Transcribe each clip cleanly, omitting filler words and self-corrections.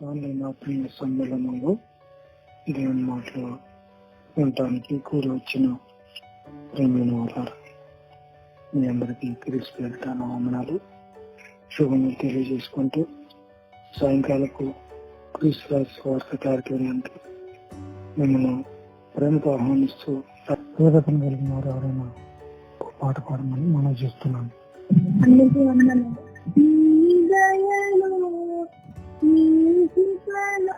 Online ఆత్మీయ సమ్మేళనంలో దేవుని మాటలు వినటానికి కూడి వచ్చిన ప్రేమైన వారు మీ అందరికీ క్రీస్తు పేరిట వందనాలు శుభములు తెలియజేసుకుంటూ సాయంకాలపు క్రీస్తు రాశి వార్త కార్యక్రమానికి మిమ్మల్ని ప్రేమతో ఆహ్వానిస్తూ పేదతను కలిగిన వారు ఎవరైనా పాట పాడమని మనం చేస్తున్నాను. అందరికీ వందనాలు. నీ దయలో నీ కృపలో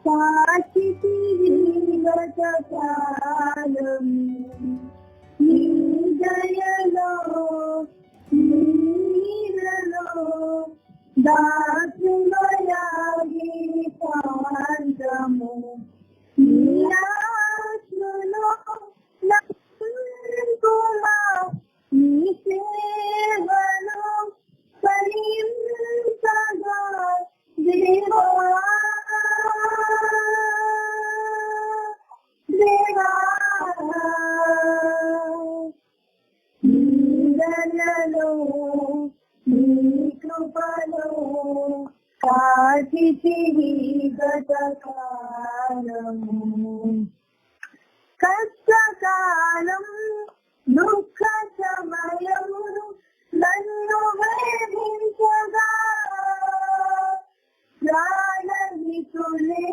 సాక్షితివి గతకాలం. నీ దయలో నీ నీడలో దాచుమయాగి శాంతము. నీ ఆత్మలో నమ్ముకుమా నీ సేవలో ఫలించగా దేవా దేవా. నీ దయలో నీ కృపలో కాచితివి గతకాలము. కష్టకాలం దుఃఖ సమయమును నన్ను వేధించగా ప్రాణహితులే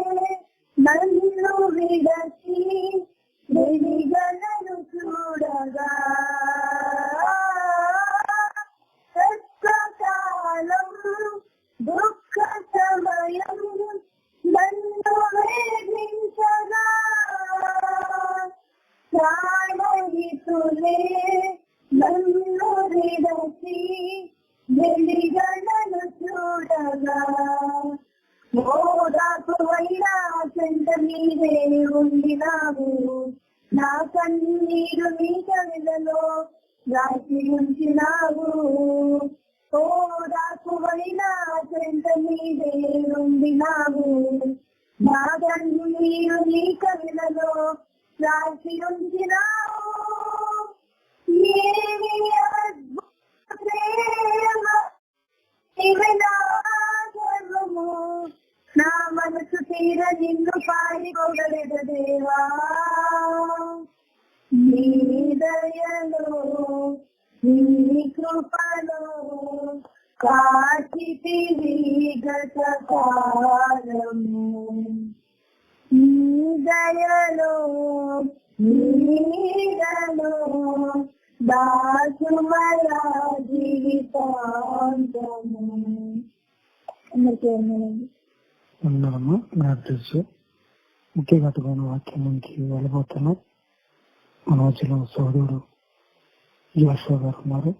నన్ను విడచి వెలిగలను చూడగా. కష్టకాలం దుఃఖ సమయమును నన్ను వేధించగా ప్రాణహితులే నన్ను విడచి వెలిగలను చూడగా. మోదాకువైనా చెంత మీదే ఉండినావు, నా కన్నీరు నీ కవిలలో రాసి ఉంచినావు. ఓదాకువైనా చెంత మీదే ఉండినావు, నా కన్నీరు నీ కవిలలో రాసి ఉంచినావు. ఏమి అద్భుత ప్రేమ ఇవి నా సర్వము, నా మనసు తీర నిన్ను పాడిపోగలదు దేవా. నీ దయలో నీ కృపలో కాచితివి గతకాలము. నీ దయలో నీడలో దాచుమయ జీవితాంతము. ఉన్నాము ప్రార్థించి ముఖ్య ఘటమైన వాక్యం నుంచి వెళ్ళబోతున్నాం. మన మధ్యలో సోదరుడు జాషువా గారు ఉన్నారు.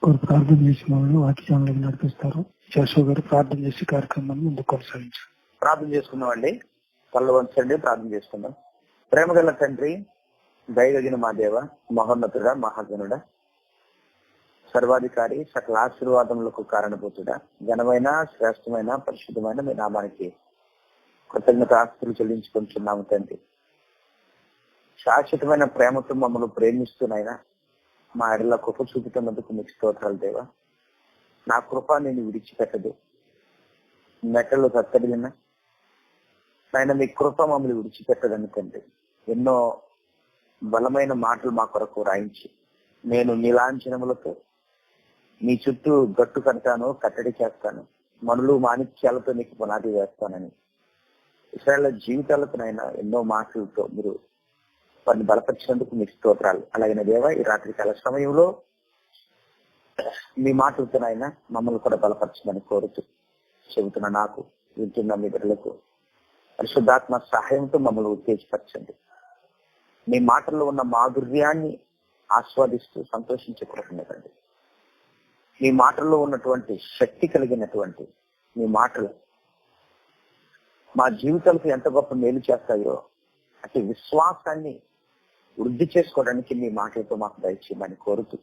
వారు ప్రార్థన చేసి మనల్ని వాక్యాలను నడిపిస్తారు. జాషువా గారు ప్రార్థన చేసి కార్యక్రమాన్ని ముందుకు కొనసాగించారు. ప్రార్థన చేసుకుందామండి. కళ్ళు వంచండి, ప్రార్థన చేసుకుందాం. ప్రేమగల తండ్రి, దయగలిగిన మా దేవ, మహోన్నతుడ, మహాగణుడ, సర్వాధికారి, సకల ఆశీర్వాదములకు కారణభూతుడా, ఘనమైన శ్రేష్టమైన పరిశుద్ధమైన మీ నామానికి కృతజ్ఞత ఆస్తులు చెల్లించుకుంటున్నాము తండ్రి. శాశ్వతమైన ప్రేమతో మమ్మల్ని ప్రేమిస్తున్నాయినా మా ఎడల కృప చూపుతున్నందుకు మీకు స్తోత్రాలు దేవా. నా కృప నేను విడిచిపెట్టదు. మెట్టలు తత్తడిన ఆయన మీ కృప మమ్మల్ని విడిచిపెట్టదని తండ్రి. ఎన్నో బలమైన మాటలు మా కొరకు రాయించి నేను నీలాంఛనములతో నీ చుట్టూ గట్టు కడతాను, కట్టడి చేస్తాను, మనులు మాణిక్యాలతో నీకు పునాది వేస్తానని ఇశ్రాయేలు జీవితాలతోనైనా ఎన్నో మాటలతో మీరు వారిని బలపరిచినందుకు మీకు స్తోత్రాలు. అలాగే దేవా, ఈ రాత్రి కాల సమయంలో మీ మాటలతోనైనా మమ్మల్ని కూడా బలపరచమని కోరుతూ చెబుతున్న నాకు, వింటున్న మీ బిడ్డలకు పరిశుద్ధాత్మ సహాయంతో మమ్మల్ని ఉత్తేజపరచండి. మీ మాటల్లో ఉన్న మాధుర్యాన్ని ఆస్వాదిస్తూ సంతోషించకూడదండి. మీ మాటల్లో ఉన్నటువంటి శక్తి కలిగినటువంటి మీ మాటలు మా జీవితాలకు ఎంత గొప్ప మేలు చేస్తాయో అటు విశ్వాసాన్ని వృద్ధి చేసుకోవడానికి మీ మాటలతో మాకు దయచేయమని కోరుతూ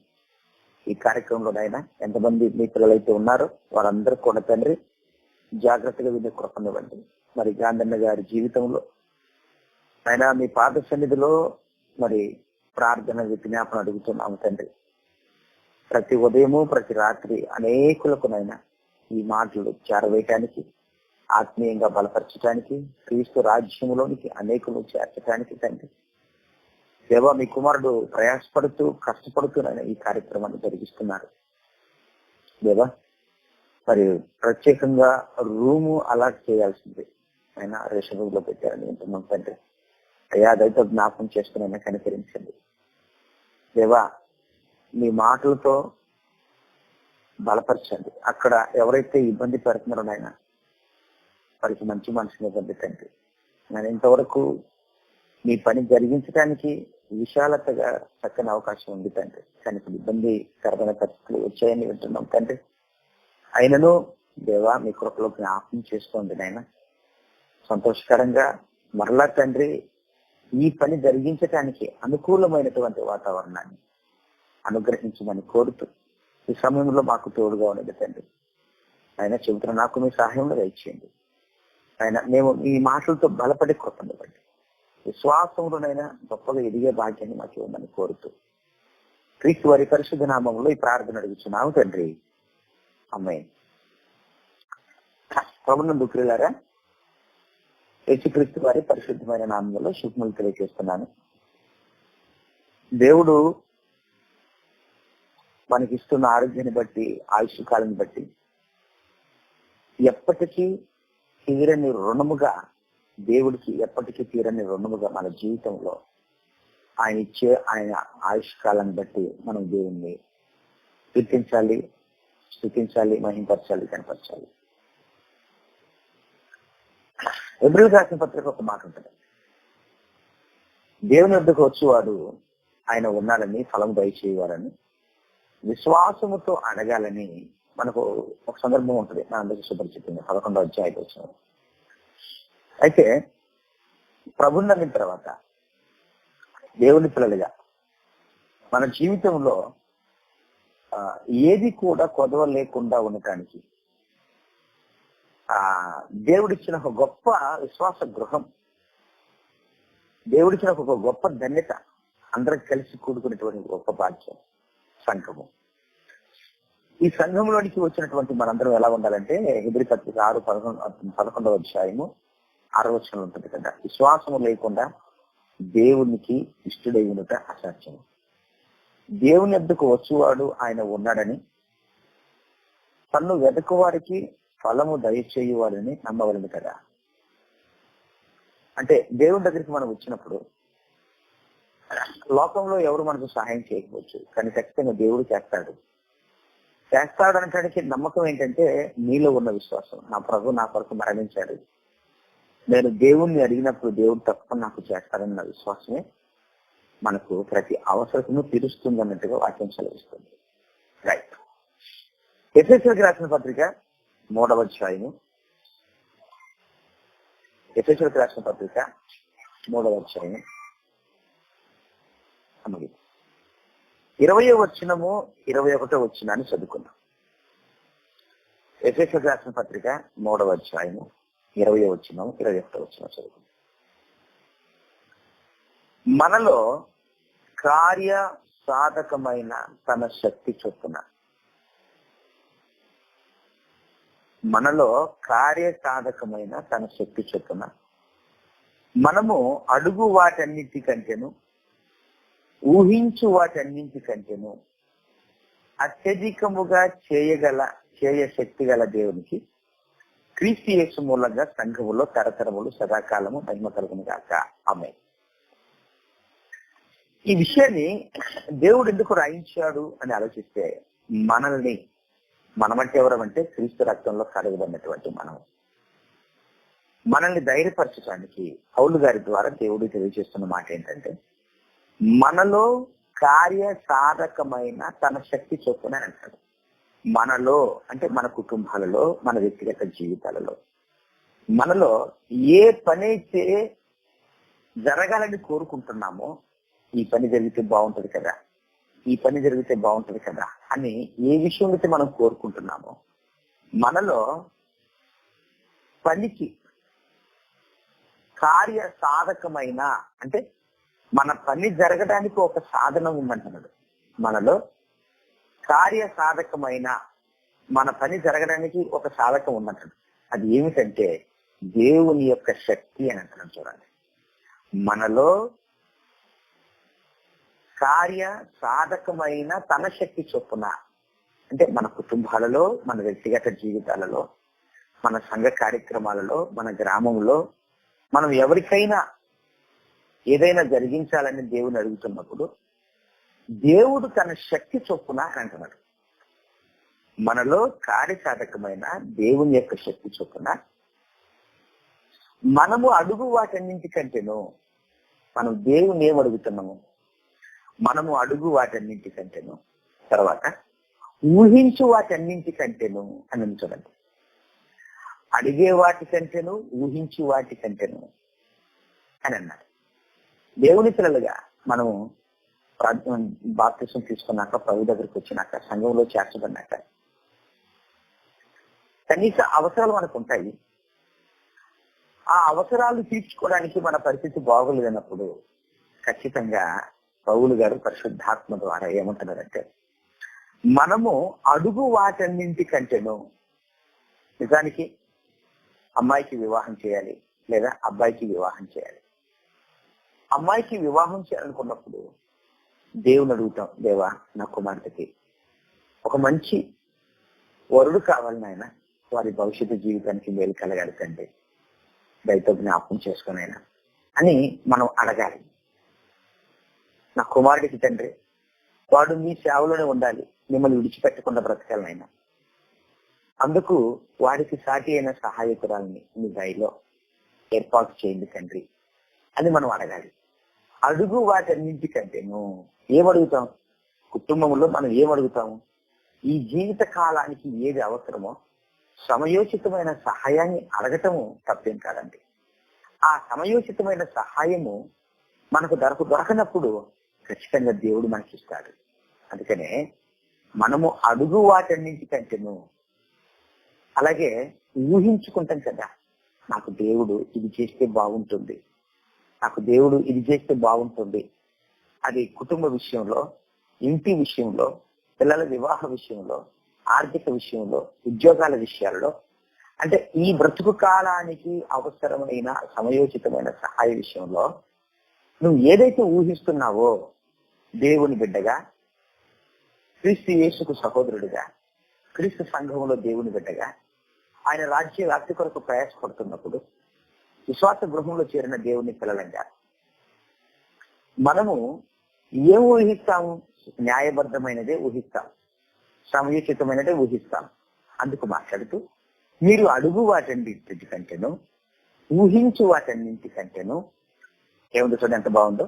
ఈ కార్యక్రమంలోనైనా ఎంతమంది మీ పిల్లలైతే ఉన్నారో వారందరూ కూడా తండ్రి జాగ్రత్తగా వినే కృపనివ్వండి. మరి గాంధన్న గారి జీవితంలో ఆయన మీ పాద సన్నిధిలో మరి ప్రార్థన విజ్ఞాపన అడుగుతున్నాము తండ్రి. ప్రతి ఉదయము ప్రతి రాత్రి అనేకులకునైనా ఈ మాటలు చేరవేయటానికి ఆత్మీయంగా బలపరచడానికి, క్రీస్తు రాజ్యంలోనికి అనేకులు చేర్చడానికి తండ్రి దేవా మీ కుమారుడు ప్రయాసపడుతూ కష్టపడుతూ ఈ కార్యక్రమాన్ని జరిగిస్తున్నారు దేవా. మరి ప్రత్యేకంగా రూము అలాట్ చేయాల్సింది ఆయన రేషన్ రూమ్ లో పెట్టారని వింటున్నాం తండ్రి. అయ్యా అదైతే జ్ఞాపకం చేసుకుని కనికరించండి దేవా. మీ మాటలతో బలపరచండి. అక్కడ ఎవరైతే ఇబ్బంది పెడుతున్నారో నాయన వారికి మంచి మనసుని ఇవ్వండి తండ్రి. నేను ఇంతవరకు మీ పని జరిగించడానికి విశాలతగా చక్కని అవకాశం ఉంది తండ్రి. కానీ ఇప్పుడు ఇబ్బందికరమైన పరిస్థితులు వచ్చాయని వింటున్నాం తండ్రి. అయినను దేవా మీ కృపలో జ్ఞాపకం చేసుకోండి నాయన. సంతోషకరంగా మరలా తండ్రి ఈ పని జరిగించడానికి అనుకూలమైనటువంటి వాతావరణాన్ని అనుగ్రహించమని కోరుతూ ఈ సమయంలో మాకు తోడుగా ఉన్నది తండ్రి. ఆయన చెబుతున్న నాకు మీ సహాయంలో దయచేయండి ఆయన. మేము ఈ మాటలతో బలపడి కృపండి విశ్వాసంలోనైనా గొప్పగా ఎదిగే భాగ్యాన్ని మాకు ఇవ్వమని కోరుతూ క్రీస్తు వారి పరిశుద్ధ నామంలో ఈ ప్రార్థన అడుగుతున్నాము తండ్రి. అమ్మాయి ప్రభునందు ప్రియులారా, యేసుక్రీస్తు వారి పరిశుద్ధమైన నామంలో శుభములు తెలియజేస్తున్నాను. దేవుడు మనకిస్తున్న ఆరోగ్యాన్ని బట్టి, ఆయుష్ కాలాన్ని బట్టి ఎప్పటికీ తీరని రుణముగా, దేవుడికి ఎప్పటికీ తీరని రుణముగా మన జీవితంలో ఆయన ఇచ్చే ఆయన ఆయుష్ కాలాన్ని బట్టి మనం దేవుణ్ణి కీర్తించాలి, స్తుతించాలి, మహింపరచాలి, కనపరచాలి. హెబ్రీయులకు రాసిన పత్రిక ఒక మాట ఉంటుంది, దేవుని వద్దకు వచ్చేవాడు ఆయన ఉన్నాడని, ఫలం దయచేయవారని, విశ్వాసముతో అడగాలని మనకు ఒక సందర్భం ఉంటుంది. నా అందరికీ సుపరిచితంగా 11వ అధ్యాయం వచ్చిన. అయితే ప్రభుని నమ్మిన తర్వాత దేవుని పిల్లలుగా మన జీవితంలో ఏది కూడా కొదవ లేకుండా ఉండటానికి దేవుడిచ్చిన ఒక గొప్ప విశ్వాస గృహం, దేవుడిచ్చిన ఒక గొప్ప ధన్యత, అందరికి కలిసి కూడుకునేటువంటి గొప్ప భాగ్యం సంఘము. ఈ సంఘంలోనికి వచ్చినటువంటి మనందరం ఎలా ఉండాలంటే హెబ్రీ పత్రిక 11వ అధ్యాయము 6వ వచనంలో ఉంటుంది కదా, విశ్వాసము లేకుండా దేవునికి ఇష్టడై ఉండుట అసాధ్యము. దేవుని వద్దకు వచ్చేవాడు ఆయన ఉన్నాడని, తన్ను వెతకువారికి ఫలము దయచేయువాడని నమ్మవలను కదా. అంటే దేవుని దగ్గరికి మనం వచ్చినప్పుడు లోకంలో ఎవరు మనకు సహాయం చేయకపోవచ్చు, కానీ ఖచ్చితంగా దేవుడు చేస్తాడు అనటానికి నమ్మకం ఏంటంటే నీలో ఉన్న విశ్వాసం. నా ప్రభు నా కొరకు మరణించాడు, నేను దేవుణ్ణి అడిగినప్పుడు దేవుడు తప్పకుండా నాకు చేస్తాడన్న విశ్వాసమే మనకు ప్రతి అవసరతను తీరుస్తుంది అన్నట్టుగా వాక్యం సెలవిస్తుంది. రైట్. ఎఫెసీయులకు రాసిన పత్రిక 3వ అధ్యాయము, ఎఫెసీయులకు రాసిన పత్రిక 3వ అధ్యాయము 20వ వచనము 21వ వచనాన్ని చదువుకున్నాం. ఎఫెసీయులకు రాసిన పత్రిక 3వ అధ్యాయము 20వ వచనం 21వ వచనం చదువుకున్నాం. మనలో కార్య సాధకమైన తన శక్తి చొప్పున, మనలో కార్య సాధకమైన తన శక్తి చొప్పున మనము అడుగు వాటన్నిటికంటేను, ఊహించు వాటన్నింటికంటేను అత్యధికముగా చేయ శక్తి గల దేవునికి క్రీస్తు యేసు మూలంగా సంఘములో తరతరములు సదాకాలము మహిమ కలుగును గాక. ఆమేన్. ఈ విషయాన్ని దేవుడు ఎందుకు రాయించాడు అని ఆలోచిస్తే, మనమంటే ఎవరమంటే క్రీస్తు రక్తంలో కడగబడినటువంటి మనల్ని ధైర్యపరచడానికి పౌలు గారి ద్వారా దేవుడు తెలియజేస్తున్న మాట ఏంటంటే, మనలో కార్య సాధకమైన తన శక్తి చొప్పున అంటాడు. మనలో అంటే మన కుటుంబాలలో, మన వ్యక్తిగత జీవితాలలో, మనలో ఏ పనైతే జరగాలని కోరుకుంటున్నామో, ఈ పని జరిగితే బాగుంటది కదా, ఈ పని జరిగితే బాగుంటది కదా అని ఏ విషయం అయితే మనం కోరుకుంటున్నామో, మనలో పనికి కార్య సాధకమైన అంటే మన పని జరగడానికి ఒక సాధనం ఉందంటున్నాడు. మనలో కార్య సాధకమైన మన పని జరగడానికి ఒక సాధకం ఉందంటాడు. అది ఏమిటంటే దేవుని యొక్క శక్తి అని అంటున్నాం. చూడండి, మనలో కార్య సాధకమైన తన శక్తి చొప్పున, అంటే మన కుటుంబాలలో, మన వ్యక్తిగత జీవితాలలో, మన సంఘ కార్యక్రమాలలో, మన గ్రామంలో మనం ఎవరికైనా ఏదైనా జరిగించాలని దేవుని అడుగుతున్నప్పుడు దేవుడు తన శక్తి చొప్పున అని అంటున్నాడు. మనలో కార్యసాధకమైన దేవుని యొక్క శక్తి చొప్పున మనము అడుగు వాటన్నింటికంటేను, మనం దేవుని ఏం అడుగుతున్నాము, మనము అడుగు వాటన్నింటికంటేను, తర్వాత ఊహించు వాటన్నింటికంటేను అని చూడండి. అడిగే వాటికంటేను, ఊహించు వాటికంటేను అని అన్నారు. దేవుని పిల్లలుగా మనము బాప్తిసం తీసుకున్నాక, ప్రభు దగ్గరికి వచ్చినాక, సంఘంలో చేర్చబడినాక కనీస అవసరాలు మనకు ఉంటాయి. ఆ అవసరాలు తీర్చుకోవడానికి మన పరిస్థితి బాగోలేదన్నప్పుడు ఖచ్చితంగా పౌలు గారు పరిశుద్ధాత్మ ద్వారా ఏమంటున్నారంటే, మనము అడుగు వాటన్నింటికంటేను, నిజానికి అమ్మాయికి వివాహం చేయాలి లేదా అబ్బాయికి వివాహం చేయాలి. అమ్మాయికి వివాహం చేయాలనుకున్నప్పుడు దేవుని అడుగుతాం, దేవా నా కుమార్తెకి ఒక మంచి వరుడు కావాలి నాయన, వారి భవిష్యత్తు జీవితానికి మేలు కలగాలి తండ్రి, దయతో జ్ఞాపకం చేసుకునైనా అని మనం అడగాలి. నా కుమారుడికి తండ్రి వాడు మీ సేవలోనే ఉండాలి, మిమ్మల్ని విడిచిపెట్టకుండా బ్రతకాలనైనా, అందుకు వాడికి సాటి అయిన సహాయకురాలని మీ దయలో ఏర్పాటు చేయండి తండ్రి అని మనం అడగాలి. అడుగు వాటన్నింటికంటేను ఏమడుగుతాం? కుటుంబంలో మనం ఏమడుగుతాము? ఈ జీవిత కాలానికి ఏది అవసరమో సమయోచితమైన సహాయాన్ని అడగటము తప్పేం కాదండి. ఆ సమయోచితమైన సహాయము మనకు దొరకనప్పుడు ఖచ్చితంగా దేవుడు మనకి ఇస్తాడు. అందుకనే మనము అడుగు వాటన్నింటికంటేను, అలాగే ఊహించుకుంటాం కదా, నాకు దేవుడు ఇది చేస్తే బాగుంటుంది, నాకు దేవుడు ఇది చేస్తే బాగుంటుంది. అది కుటుంబ విషయంలో, ఇంటి విషయంలో, పిల్లల వివాహ విషయంలో, ఆర్థిక విషయంలో, ఉద్యోగాల విషయాల్లో, అంటే ఈ బ్రతుకు కాలానికి అవసరమైన సమయోచితమైన సహాయ విషయంలో నువ్వు ఏదైతే ఊహిస్తున్నావో, దేవుని బిడ్డగా, క్రీస్తు యేసుకు సహోదరుడిగా, క్రీస్తు సంఘంలో దేవుని బిడ్డగా, ఆయన రాజ్య వ్యాప్తి కొరకు ప్రయాసపడుతున్నప్పుడు, విశ్వాస గృహంలో చేరిన దేవుని పిల్లలంగా మనము ఏం ఊహిస్తాము? న్యాయబద్ధమైనదే ఊహిస్తాం, సమయోచితమైనదే ఊహిస్తాం. అందుకు మాట్లాడుతూ, మీరు అడుగు వాటన్నింటికంటేను, ఊహించు వాటన్నింటికంటేను ఏముందో చూడండి, ఎంత బాగుందో,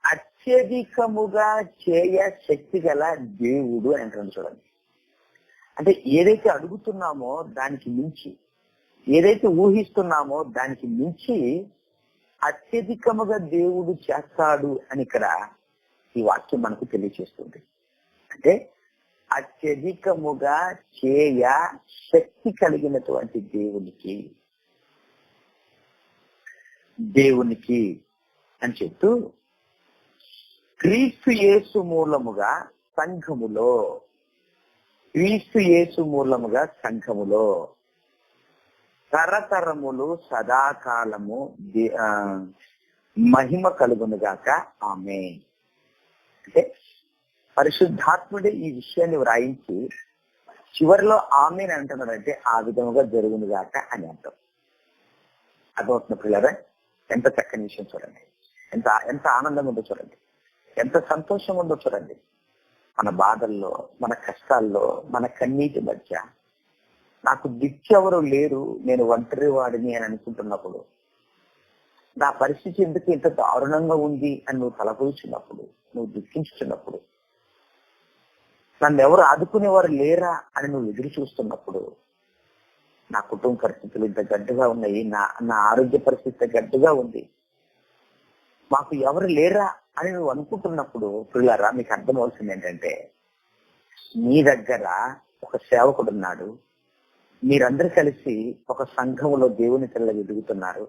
అత్యధికముగా చేయ శక్తి గల దేవుడు అని అంటున్నాడు. చూడండి, అంటే ఏదైతే అడుగుతున్నామో దానికి మించి, ఏదైతే ఊహిస్తున్నామో దానికి మించి అత్యధికముగా దేవుడు చేస్తాడు అని ఇక్కడ ఈ వాక్యం మనకు తెలియజేస్తుంది. అంటే అత్యధికముగా చేయ శక్తి కలిగినటువంటి దేవునికి అని చెప్తూ, క్రీస్తు యేసు మూలముగా సంఘములో, క్రీస్తు యేసు మూలముగా సంఘములో తరతరములు సదాకాలము మహిమ కలుగునుగాక ఆమేన్. అంటే పరిశుద్ధాత్ముడే ఈ విషయాన్ని వ్రాయించి చివరిలో ఆమేన్ అంటున్నాడంటే ఆ విధముగా జరుగునుగాక అని అర్థం. అర్థమవుతున్న పిల్లరా, ఎంత చక్కని విషయం చూడండి, ఎంత ఎంత ఆనందం ఉందో చూడండి, ఎంత సంతోషం ఉందో చూడండి. మన బాధల్లో, మన కష్టాల్లో, మన కన్నీటి మధ్య నాకు దిక్కెవరు లేరు, నేను ఒంటరి వాడిని అని అనుకుంటున్నప్పుడు, నా పరిస్థితి ఎందుకు ఇంత దారుణంగా ఉంది అని నువ్వు తలపోచున్నప్పుడు, నువ్వు దుఃఖించుతున్నప్పుడు, నన్ను ఎవరు ఆదుకునేవారు లేరా అని నువ్వు ఎదురు చూస్తున్నప్పుడు, నా కుటుంబ పరిస్థితులు ఇంత గడ్డుగా ఉన్నాయి, నా ఆరోగ్య పరిస్థితి గడ్డుగా ఉంది, మాకు ఎవరు లేరా అని నువ్వు అనుకుంటున్నప్పుడు, పిల్లరా మీకు అర్థమవుతుంది ఏంటంటే, నీ దగ్గర ఒక సేవకుడు ఉన్నాడు, మీరందరూ కలిసి ఒక సంఘంలో దేవుని పిల్లలు ఎదుగుతున్నారు.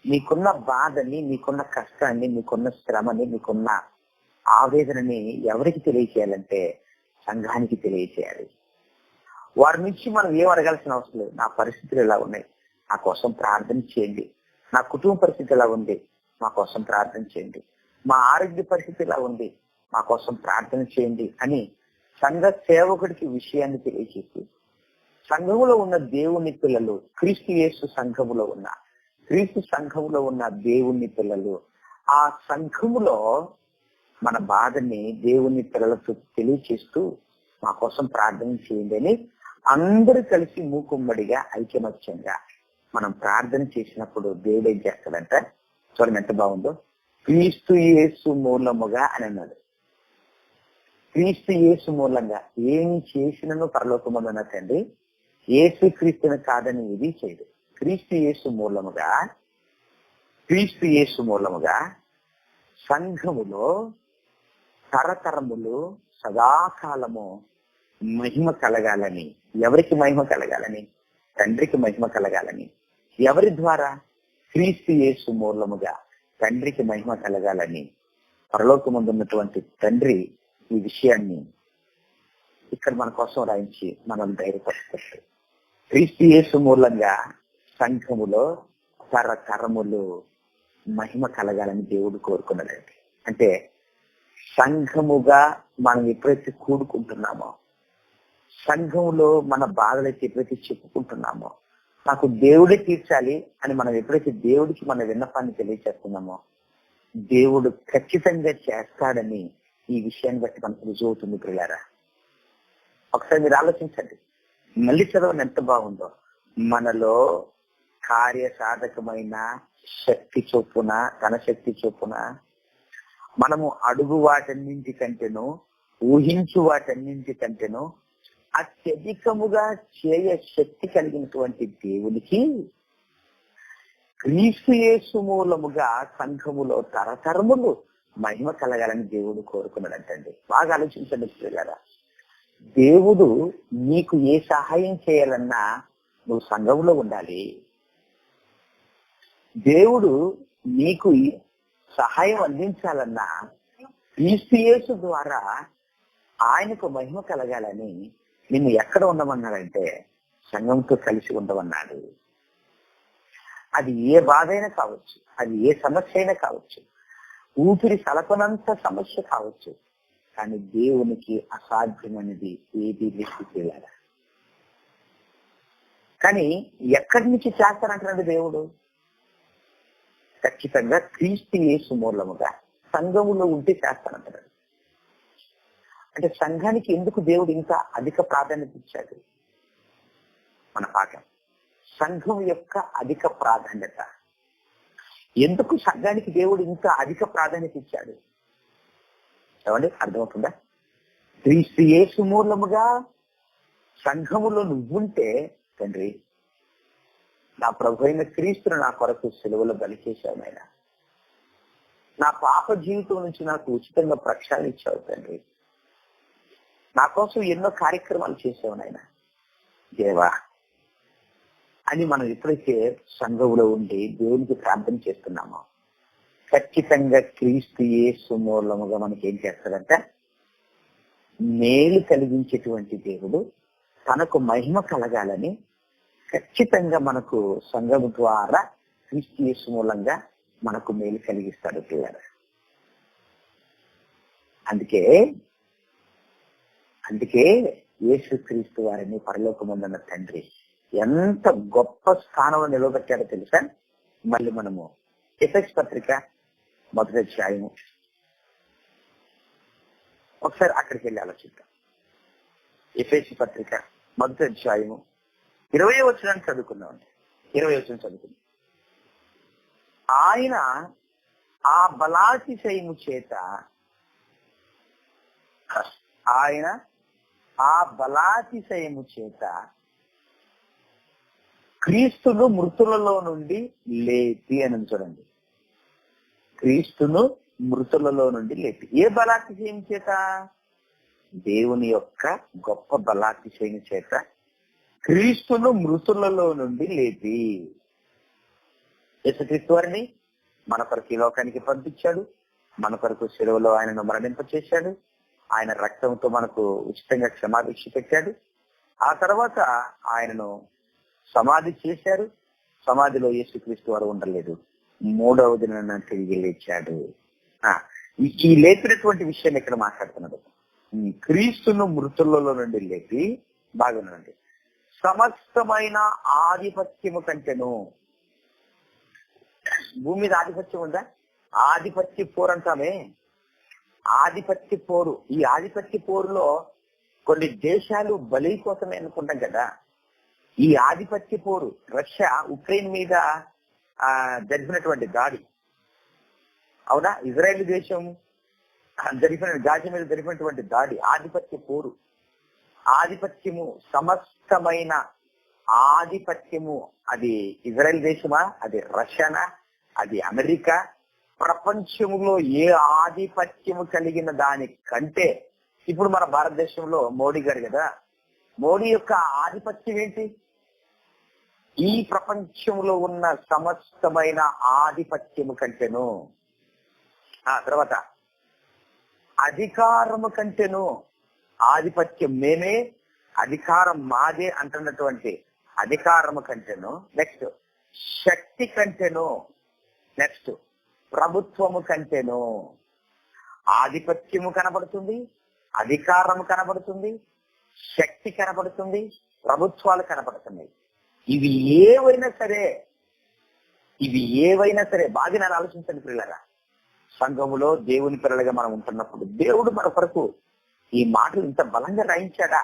మీకున్న బాధని, మీకున్న కష్టాన్ని, మీకున్న శ్రమని, మీకున్న ఆవేదనని ఎవరికి తెలియచేయాలంటే సంఘానికి తెలియచేయాలి. వారి నుంచి మనం ఏం అడగాల్సిన అవసరం లేదు. నా పరిస్థితులు ఎలా ఉన్నాయి, నా కోసం ప్రార్థన చేయండి. నా కుటుంబ పరిస్థితి ఎలా ఉంది, మా కోసం ప్రార్థన చేయండి. మా ఆరోగ్య పరిస్థితి ఎలా ఉంది, మా కోసం ప్రార్థన చేయండి అని సంఘ సేవకుడికి విషయాన్ని తెలియజేసి, సంఘములో ఉన్న దేవుని పిల్లలు, క్రీస్తు యేసు సంఘములో ఉన్న దేవుని పిల్లలు ఆ సంఘములో మన బాధని దేవుని పిల్లలతో తెలియచేస్తూ మా కోసం ప్రార్థన చేయండి అని అందరూ కలిసి మూకుమ్మడిగా ఐకమత్యంగా మనం ప్రార్థన చేసినప్పుడు దేవుడు ఏం చేస్తాడంట చూడండి ఎంత బాగుందో. క్రీస్తు యేసు మూలముగా అని అన్నాడు. క్రీస్తు యేసు మూలంగా ఏమి చేసినను పరలోకమందున్న తండ్రి యేసు క్రీస్తుని కాదని ఇది చేయడు. క్రీస్తు యేసు మూలముగా సంఘములో తరతరములు సదాకాలము మహిమ కలగాలని. ఎవరికి మహిమ కలగాలని? తండ్రికి మహిమ కలగాలని. ఎవరి ద్వారా? క్రీస్తు యేసు మూలముగా తండ్రికి మహిమ కలగాలని పరలోకమందున్నటువంటి తండ్రి ఈ విషయాన్ని ఇక్కడ మన కోసం రాయించి మనం ధైర్యపరుస్తారు. క్రీస్తు యేసు మూలంగా సంఘములో తరతరములు మహిమ కలగాలని దేవుడు కోరుకున్నాడండి. అంటే సంఘముగా మనం ఎప్పుడైతే కూడుకుంటున్నామో, సంఘములో మన బాధలైతే ఎప్పుడైతే చెప్పుకుంటున్నామో, నాకు దేవుడే తీర్చాలి అని మనం ఎప్పుడైతే దేవుడికి మన విన్నపాన్ని తెలియజేస్తున్నామో, దేవుడు ఖచ్చితంగా చేస్తాడని ఈ విషయాన్ని బట్టి మనకు రుజువు అవుతుంది. పిల్లారా, ఒకసారి మీరు ఆలోచించండి. మళ్ళీ చదవని ఎంత బాగుందో. మనలో కార్యసాధకమైన శక్తి చొప్పున, తన శక్తి చొప్పున మనము అడుగు వాటన్నింటికంటేను, ఊహించు వాటన్నింటికంటేను అత్యధికముగా చేయ శక్తి కలిగినటువంటి దేవునికి క్రీస్తు యేసు మూలముగా సంఘములో తరతరములు మహిమ కలగాలని దేవుడు కోరుకున్నాడంటండి. బాగా ఆలోచించండి పిల్లలారా. దేవుడు నీకు ఏ సహాయం చేయాలన్నా నువ్వు సంఘంలో ఉండాలి. దేవుడు నీకు సహాయం అందించాలన్నా క్రీస్తు యేసు ద్వారా ఆయనకు మహిమ కలగాలని నిన్ను ఎక్కడ ఉండమన్నాడంటే సంఘంతో కలిసి ఉండమన్నాడు. అది ఏ బాధ అయినా కావచ్చు, అది ఏ సమస్య అయినా కావచ్చు, ఊపిరి సలపనంత సమస్య కావచ్చు, కానీ దేవునికి అసాధ్యమైనది ఏది లేదు. కానీ ఎక్కడి నుంచి చేస్తానంటున్నాడు దేవుడు? ఖచ్చితంగా క్రీస్తు యేసు మూలముగా సంఘములో ఉంటే చేస్తానంటున్నాడు. అంటే సంఘానికి ఎందుకు దేవుడు ఇంకా అధిక ప్రాధాన్యత ఇచ్చాడు? మన పాఠం సంఘం యొక్క అధిక ప్రాధాన్యత. ఎందుకు సంఘానికి దేవుడు ఇంకా అధిక ప్రాధాన్యత ఇచ్చాడు? ఏమండి, అర్థమవుతుందా? క్రీస్తు యేసు మూలముగా సంఘములో నువ్వుంటే, తండ్రి నా ప్రభు అయిన క్రీస్తును నా కొరకు సెలవులో బలి చేశావు నాయన. నా పాప జీవితం నుంచి నాకు ఉచితంగా ప్రక్షాళన ఇచ్చావు తండ్రి. నా కోసం ఎన్నో కార్యక్రమాలు చేసావు నాయన దేవా అని మనం ఎప్పుడైతే సంఘంలో ఉండి దేవునికి ప్రార్థన చేస్తున్నామో, ఖచ్చితంగా క్రీస్తు యేసు మూలముగా మనకి ఏం చేస్తాడంటే మేలు కలిగించేటువంటి దేవుడు తనకు మహిమ కలగాలని ఖచ్చితంగా మనకు సంఘం ద్వారా క్రీస్తు యేసు మూలంగా మనకు మేలు కలిగిస్తాడు పిల్లలు. అందుకే యేసు క్రీస్తు వారిని పరలోకమందున్న తండ్రి ఎంత గొప్ప స్థానంలో నిలబెట్టాడో తెలుసా? మళ్ళీ మనము ఎఫెసీ పత్రిక 1వ అధ్యాయము ఒకసారి అక్కడికి వెళ్ళి ఆలోచిద్దాం. ఎఫెసీ పత్రిక 1వ అధ్యాయము 20వ వచనాన్ని చదువుకుందాం. 20వ వచనం చదువుకుందాం. ఆయన ఆ బలాతిశయము చేత క్రీస్తును మృతులలో నుండి లేపి అని చూడండి. క్రీస్తును మృతులలో నుండి లేపి. ఏ బలాతిశయం చేత? దేవుని యొక్క గొప్ప బలాతిశయం చేత క్రీస్తును మృతులలో నుండి లేపి యేసుక్రీస్తు వారిని మన కొరకు ఈ లోకానికి పంపించాడు. మన కొరకు శిలువలో ఆయనను మరణింపచేశాడు. ఆయన రక్తంతో మనకు ఉచితంగా క్షమాభిక్ష పెట్టాడు. ఆ తర్వాత ఆయనను సమాధి చేశారు. సమాధిలో యేసుక్రీస్తు వారు ఉండలేదు. 3వ దినాన తిరిగి లేచాడు. ఈ లేపినటువంటి విషయం ఇక్కడ మాట్లాడుతున్నాడు. క్రీస్తును మృతులలో నుండి లేపి, బాగున్నానండి, సమస్తమైన ఆధిపత్యము కంటేను. భూమి మీద ఆధిపత్యం ఉందా? ఆధిపత్య పోరు అంటామే, ఆధిపత్య పోరు. ఈ ఆధిపత్య పోరులో కొన్ని దేశాలు బలి కోసమే అనుకుంటాం కదా. ఈ ఆధిపత్య పోరు, రష్యా ఉక్రెయిన్ మీద జరిపినటువంటి దాడి, అవునా? ఇజ్రాయెల్ దేశం గాజా మీద జరిపినటువంటి దాడి ఆధిపత్య పోరు. ఆధిపత్యము, సమస్తమైన ఆధిపత్యము. అది ఇజ్రాయెల్ దేశమా, అది రష్యానా, అది అమెరికా, ప్రపంచంలో ఏ ఆధిపత్యము కలిగిన దానికంటే ఇప్పుడు మన భారతదేశంలో మోడీ గారు కదా, మోడీ యొక్క ఆధిపత్యం ఏంటి? ఈ ప్రపంచంలో ఉన్న సమస్తమైన ఆధిపత్యము కంటేను, తర్వాత అధికారము కంటేను, ఆధిపత్యం మేమే, అధికారం మాదే అంటున్నటువంటి అధికారము కంటేను, నెక్స్ట్ శక్తి కంటేను, నెక్స్ట్ ప్రభుత్వము కంటేను. ఆధిపత్యము కనబడుతుంది, అధికారము కనబడుతుంది, శక్తి కనబడుతుంది, ప్రభుత్వాలు కనబడుతున్నాయి. ఇవి ఏవైనా సరే బాగా నేను ఆలోచించండి పిల్లరా. సంఘములో దేవుని పిల్లలుగా మనం ఉంటున్నప్పుడు దేవుడు మన కొరకు ఈ మాటలు ఇంత బలంగా రాయించాడా?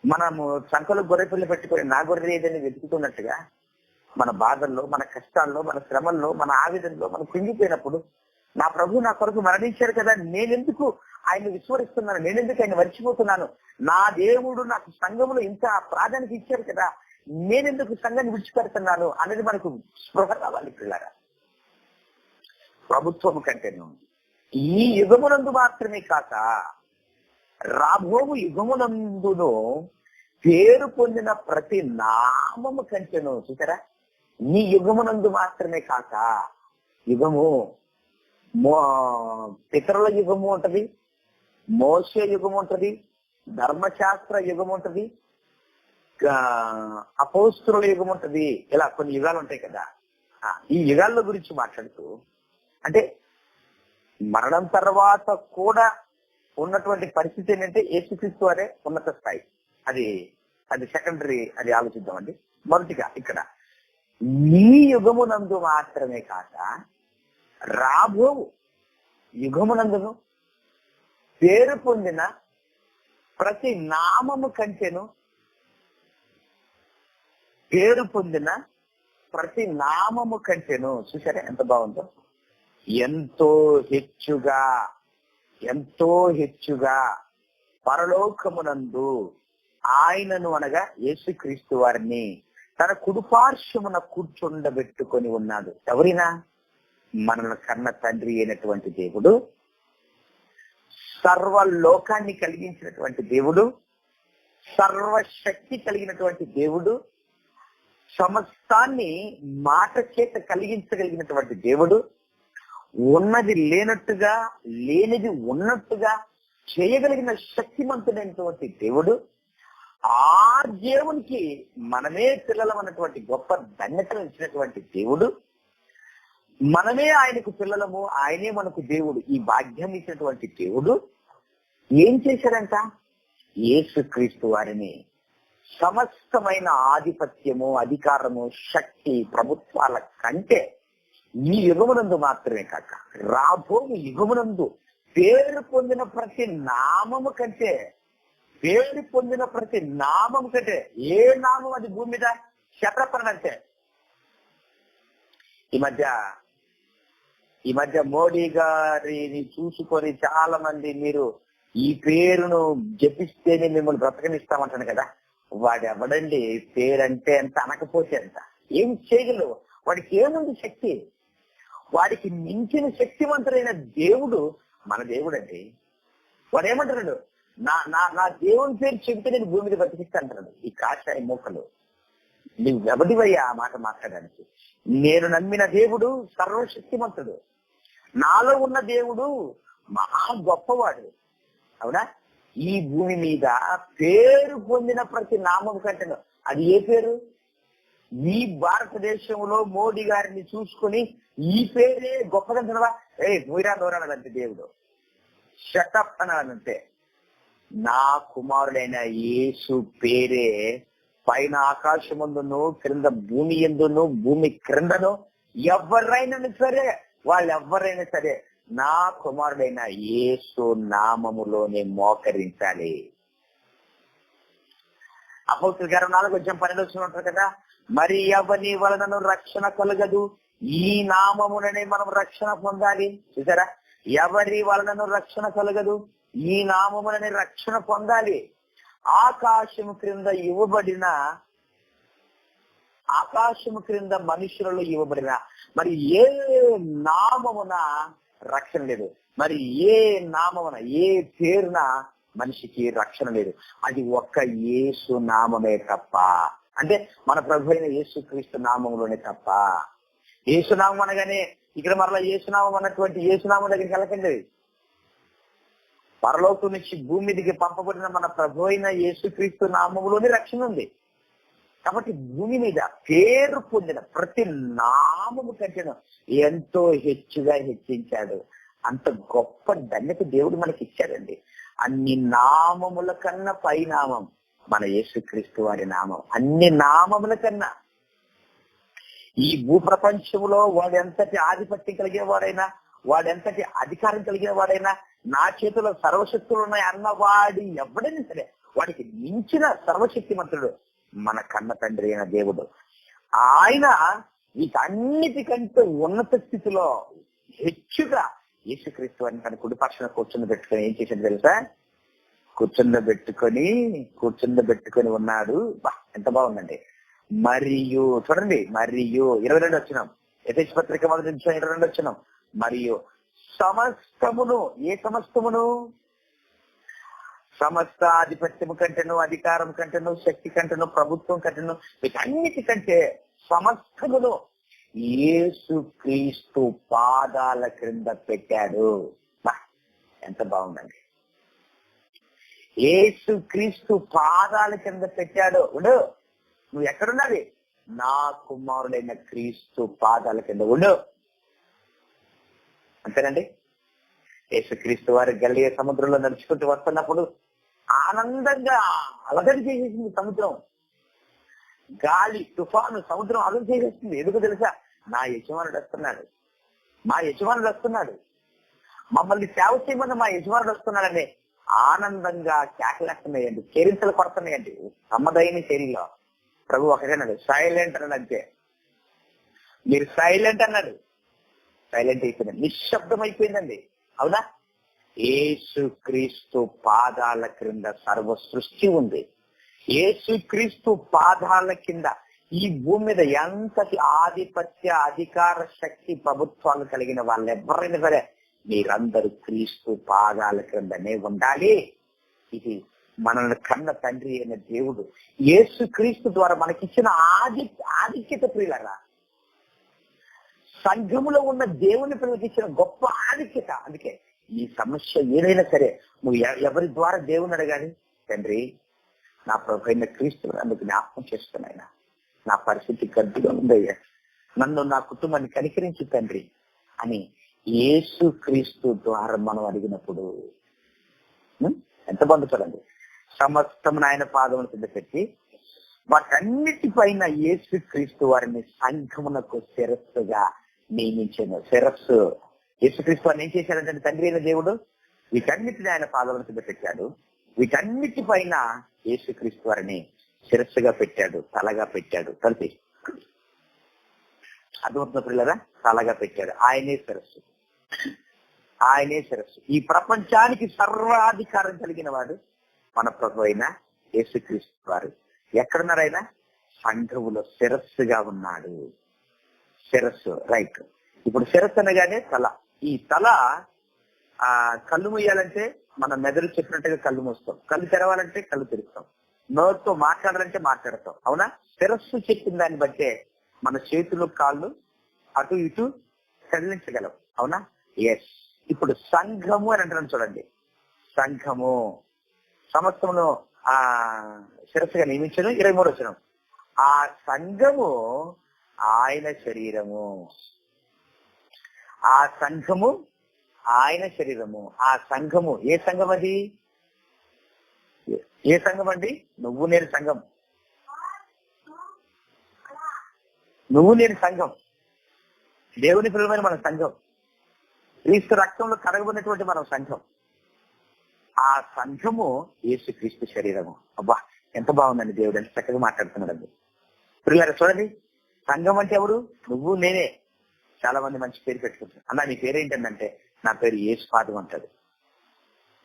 మనము సంఖలో గొర్రె పిల్ల పెట్టుకొని నా గొర్రె ఏదని వెతుకుతున్నట్టుగా మన బాధల్లో, మన కష్టాల్లో, మన శ్రమల్లో, మన ఆవేదనలో మనం కుంగిపోయినప్పుడు నా ప్రభు నా కొరకు మరణించాడు కదా, నేనెందుకు ఆయన విస్మరిస్తున్నాను, నేనెందుకు ఆయన మర్చిపోతున్నాను, నా దేవుడు నాకు సంఘములో ఇంత ప్రాధాన్యత ఇచ్చారు కదా, నేనెందుకు సంఘాన్ని విడిచిపెడుతున్నాను అనేది మనకు స్పృహ రావాలి పిల్లరా. ప్రభుత్వము కంటేను ఈ యుగమునందు మాత్రమే కాక రాబోవు యుగమునందును పేరు పొందిన ప్రతి నామము కంటేను. చూసారా, ఈ యుగమునందు మాత్రమే కాక, యుగము పితరుల యుగము ఉంటది, మోషే యుగం ఉంటది, ధర్మశాస్త్ర యుగం ఉంటది, అపోస్తుల యుగం ఉంటది. ఇలా కొన్ని యుగాలు ఉంటాయి కదా. ఈ యుగాల గురించి మాట్లాడుతూ, అంటే మరణం తర్వాత కూడా ఉన్నటువంటి పరిస్థితి ఏంటంటే యేసుక్రీస్తు వారే ఉన్నత స్థాయి. అది సెకండరీ, అది ఆలోచిద్దామండి. మొదటిగా ఇక్కడ ఈ యుగమునందు మాత్రమే కాక రాబో యుగమునందును పేరు పొందిన ప్రతి నామము కంటేను, పేరు పొందిన ప్రతి నామము కంటేను. చూసారా ఎంత బాగుందో? ఎంతో హెచ్చుగా పరలోకమునందు ఆయనను, అనగా యేసుక్రీస్తు వారిని తన కుడిపార్శ్వమున కూర్చుండబెట్టుకొని ఉన్నాడు. ఎవరైనా? మనల్ని కన్న తండ్రి అయినటువంటి దేవుడు, సర్వలోకాన్ని కలిగించినటువంటి దేవుడు, సర్వశక్తి కలిగినటువంటి దేవుడు, సమస్తాన్ని మాట చేత కలిగించగలిగినటువంటి దేవుడు, ఉన్నది లేనట్టుగా, లేనిది ఉన్నట్టుగా చేయగలిగిన శక్తిమంతుడైనటువంటి దేవుడు. ఆ దేవునికి మనమే పిల్లలం అన్నటువంటి గొప్ప ధన్యతను ఇచ్చినటువంటి దేవుడు. మనమే ఆయనకు పిల్లలము, ఆయనే మనకు దేవుడు. ఈ భాగ్యం ఇచ్చినటువంటి దేవుడు ఏం చేశారంట? యేసుక్రీస్తు వారిని సమస్తమైన ఆధిపత్యము, అధికారము, శక్తి, ప్రభుత్వాల కంటే ఈ యుగమునందు మాత్రమే కాక రాబో యుగమునందు పేరు పొందిన ప్రతి నామము కంటే, పేరు పొందిన ప్రతి నామము కంటే, ఏ నామం అది భూమి మీద చెప్పనంటే, ఈ మధ్య మోడీ గారిని చూసుకొని చాలా మంది మీరు ఈ పేరును జపిస్తేనే మిమ్మల్ని బ్రతకనిస్తామంటాను కదా. వాడు ఎవడండి పేరంటే ఎంత, అనకపోతే ఎంత, ఏం చేయగలవు? వాడికి ఏముంది శక్తి? వాడికి మించిన శక్తివంతుడైన దేవుడు మన దేవుడు అండి. వాడు ఏమంటున్నాడు? నా దేవుని పేరు చెబితే నేను భూమి మీద బతికిస్తా అంటున్నాడు. ఈ కాషాయ మూకలు, నువ్వు ఎవడివయ్యా ఆ మాట మాట్లాడడానికి? నేను నమ్మిన దేవుడు సర్వశక్తిమంతుడు, నాలో ఉన్న దేవుడు మహా గొప్పవాడు. అవునా? ఈ భూమి మీద పేరు పొందిన ప్రతి నామం కంటేను. అది ఏ పేరు? ఈ భారతదేశంలో మోడీ గారిని చూసుకుని ఈ పేరే గొప్పదంటున్నావా? మూయిరా నోరాడంటే దేవుడు షటప్ అన్నాడంటే. నా కుమారుడైన యేసు పేరే పైన ఆకాశమందును క్రింద భూమి ఎందును భూమి క్రిందను ఎవరైనా సరే, వాళ్ళెవరైనా సరే నా కుమారుడైన యేసు నామములోనే మోకరించాలి. అపోస్తలుల కార్యం 4:12 ఉంటారు కదా, మరి ఎవని వలనను రక్షణ కలగదు, ఈ నామముననే మనం రక్షణ పొందాలి. చూసారా, ఎవరి వలనను రక్షణ కలగదు, ఈ నామముననే రక్షణ పొందాలి. ఆకాశము క్రింద మనుషులలో ఇవ్వబడిన మరి ఏ నామమున రక్షణ లేదు. మరి ఏ నామమున, ఏ పేరున మనిషికి రక్షణ లేదు. అది ఒక్క యేసు నామమే తప్ప, అంటే మన ప్రభు అయిన యేసుక్రీస్తు నామంలోనే తప్ప. యేసునామం అనగానే ఇక్కడ మరలా యేసునామం అన్నటువంటి యేసునామం దగ్గరికి వెళ్ళకండి. పరలోకం నుంచి భూమి మీదకి పంపబడిన మన ప్రభు అయిన యేసుక్రీస్తు నామంలోనే రక్షణ ఉంది. కాబట్టి భూమి మీద పేరు పొందిన ప్రతి నామము కంటేను ఎంతో హెచ్చుగా హెచ్చించాడు. అంత గొప్ప ధన్యత దేవుడు మనకి ఇచ్చాడండి. అన్ని నామముల కన్నా పైనామం మన యేసుక్రీస్తు వారి నామం. అన్ని నామముల కన్నా ఈ భూప్రపంచంలో వాడెంతటి ఆధిపత్యం కలిగిన వాడైనా, వాడెంతటి అధికారం కలిగిన వాడైనా, నా చేతిలో సర్వశక్తులు ఉన్నాయి అన్నవాడి ఎవడైనా సరే వాడికి మించిన సర్వశక్తిమంతుడు మన కన్న తండ్రి అయిన దేవుడు. ఆయన వీటన్నిటికంటే ఉన్నత స్థితిలో హెచ్చుగా యేసుక్రీస్తు అని తన కుడి పక్షాన కూర్చుండబెట్టుకొని ఏం చేశాడు తెలుసా? కూర్చుండబెట్టుకొని ఉన్నాడు. ఎంత బాగుందండి. మరియు చూడండి, మరియు 22 వచ్చినాం, ఎఫెసీ పత్రిక 1:22 వచ్చినాం. మరియు సమస్తమును, ఏ సమస్తమును? సమస్త ఆధిపత్యము కంటేను, అధికారం కంటేను, శక్తి కంటేను, ప్రభుత్వం కంటేను, వీటన్నిటికంటే సమస్తమును యేసుక్రీస్తు పాదాల క్రింద పెట్టాడు. ఎంత బాగుందండి. యేసుక్రీస్తు పాదాల కింద పెట్టాడు. ఉండు, నువ్వు ఎక్కడున్నది? నా కుమారుడైన క్రీస్తు పాదాల కింద ఉండు. అంతేనండి. యేసుక్రీస్తు వారి గలిలయ సముద్రంలో నడుచుకుంటూ వస్తున్నప్పుడు ఆనందంగా అలగడి చేసేసింది సముద్రం. గాలి, తుఫాను, సముద్రం అలగడి చేసేసింది. ఎందుకు తెలుసా? నా యజమానుడు వస్తున్నాడు, మా యజమానుడు వస్తున్నాడు, మమ్మల్ని సేవ చేయమని మా యజమానుడు వస్తున్నాడని ఆనందంగా కేకలేస్తున్నాయండి, కేరింతలు కొడుతున్నాయండి. అమ్మదైన శరీరంలో ప్రభు ఒకటేనాడు, సైలెంట్ అన్నాడు. అంతే, మీరు సైలెంట్ అన్నాడు, సైలెంట్ అయిపోయిందండి, నిశ్శబ్దం అయిపోయిందండి. అవునా? యేసుక్రీస్తు పాదాల క్రింద సర్వ సృష్టి ఉంది. యేసుక్రీస్తు పాదాల కింద ఈ భూమి మీద ఎంతటి ఆధిపత్య, అధికార, శక్తి, ప్రభుత్వాలు కలిగిన వాళ్ళు ఎవరైనా సరే మీరందరూ క్రీస్తు పాదాల క్రిందనే ఉండాలి. ఇది మనల్ని కన్న తండ్రి అయిన దేవుడు యేసుక్రీస్తు ద్వారా మనకిచ్చిన ఆధిక్యత. ప్రియులారా, సంఘములో ఉన్న దేవుని పిల్లలకి ఇచ్చిన గొప్ప ఆధిక్యత. అందుకే ఈ సమస్య ఏదైనా సరే నువ్వు ఎవరి ద్వారా దేవుని అడగాలి? తండ్రి, నా ప్రభు అయిన క్రీస్తు అందుకు జ్ఞాపకం చేస్తున్నాయన, నా పరిస్థితి గడ్డుగా ఉందయ్యా, నన్ను, నా కుటుంబాన్ని కనికరించి తండ్రి అని యేసుక్రీస్తు ద్వారా మనం అడిగినప్పుడు ఎంత పొందుతారండి. సమస్తం ఆయన పాదముల కింద పెట్టి వాటన్నిటిపైన యేసుక్రీస్తు వారిని సంఘమునకు శిరస్సుగా నియమించాను. శిరస్సు యేసుక్రీస్తు వారిని ఏం చేశాడంటే తండ్రి అయిన దేవుడు వీటన్నిటిని ఆయన పాదముల కింద పెట్టాడు. వీటన్నిటిపైన యేసుక్రీస్తు వారిని శిరస్సుగా పెట్టాడు, తలగా పెట్టాడు. కలిపి అర్థమవుతున్న పిల్లరా? తలగా పెట్టాడు. ఆయనే శిరస్సు, ఆయనే శిరస్సు. ఈ ప్రపంచానికి సర్వాధికారం కలిగిన వాడు మన ప్రభు అయిన యేసుక్రీస్తు వారు. ఎక్కడున్నారు ఆయన? సంఘములో శిరస్సుగా ఉన్నాడు. శిరస్సు, రైట్. ఇప్పుడు శిరస్సు అనగానే తల. ఈ తల కళ్ళు మూయాలంటే మన మెదడు చెప్పినట్టుగా కళ్ళు మూస్తాం, కళ్ళు తెరవాలంటే కళ్ళు తెరుస్తాం, నోరుతో మాట్లాడాలంటే మాట్లాడతాం. అవునా? శిరస్సు చెప్పిన దాన్ని బట్టే మన చేతులు, కాళ్ళు అటు ఇటు కదిలించగలం. అవునా? ఎస్. ఇప్పుడు సంఘము అని అంటున్నాను చూడండి. సంఘము సమస్తమును ఆ శిరస్సుగా నియమించను. 23 వచనం, ఆ సంఘము ఆయన శరీరము. ఆ సంఘము ఆయన శరీరము. ఆ సంఘము ఏ సంఘం అది? ఏ సంఘం అండి? నువ్వు నేను సంఘం. నువ్వు నేను సంఘం. దేవుని పిల్లమైన మన సంఘం. క్రీస్తు రక్తంలో కరగబడినటువంటి మనం సంఘం. ఆ సంఘము యేసుక్రీస్తు శరీరము. అబ్బా ఎంత బాగుందండి, దేవుడు ఎంత చక్కగా మాట్లాడుతున్నాడు. పిల్లలు చూడండి, సంఘం అంటే ఎవరు? నువ్వు నేనే. చాలా మంది మంచి పేరు పెట్టుకుంటారు. అన్నా నీ పేరు ఏంటంటే, నా పేరు యేసుపాదం అంటాడు.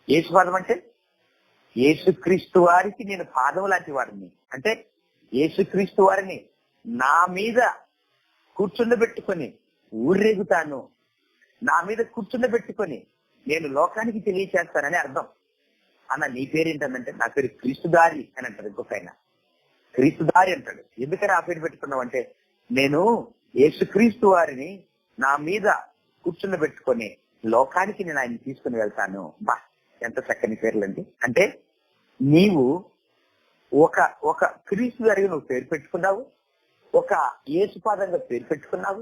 యేసుపాదం అంటే యేసుక్రీస్తు వారికి నేను పాదం లాంటి వాడిని. అంటే యేసుక్రీస్తు వారిని నా మీద కూర్చుండబెట్టుకొని ఊరేగుతాను, నా మీద కూర్చుండబెట్టుకొని నేను లోకానికి తెలియచేస్తానని అర్థం. అన్న నీ పేరేంటంటే, నా పేరు క్రీస్తుదారి అని అంటాడు. ఇంకొక ఆయన క్రీస్తుదారి అంటాడు. ఎందుకని ఆ పేరు పెట్టుకున్నావు అంటే, నేను యేసుక్రీస్తు వారిని నా మీద కూర్చుండబెట్టుకొని లోకానికి నేను ఆయన తీసుకుని వెళ్తాను. బా ఎంత చక్కని పేర్లండి. అంటే నీవు ఒక క్రీస్తు గారికి నువ్వు పేరు పెట్టుకున్నావు, ఒక యేసుపాదంగా పేరు పెట్టుకున్నావు,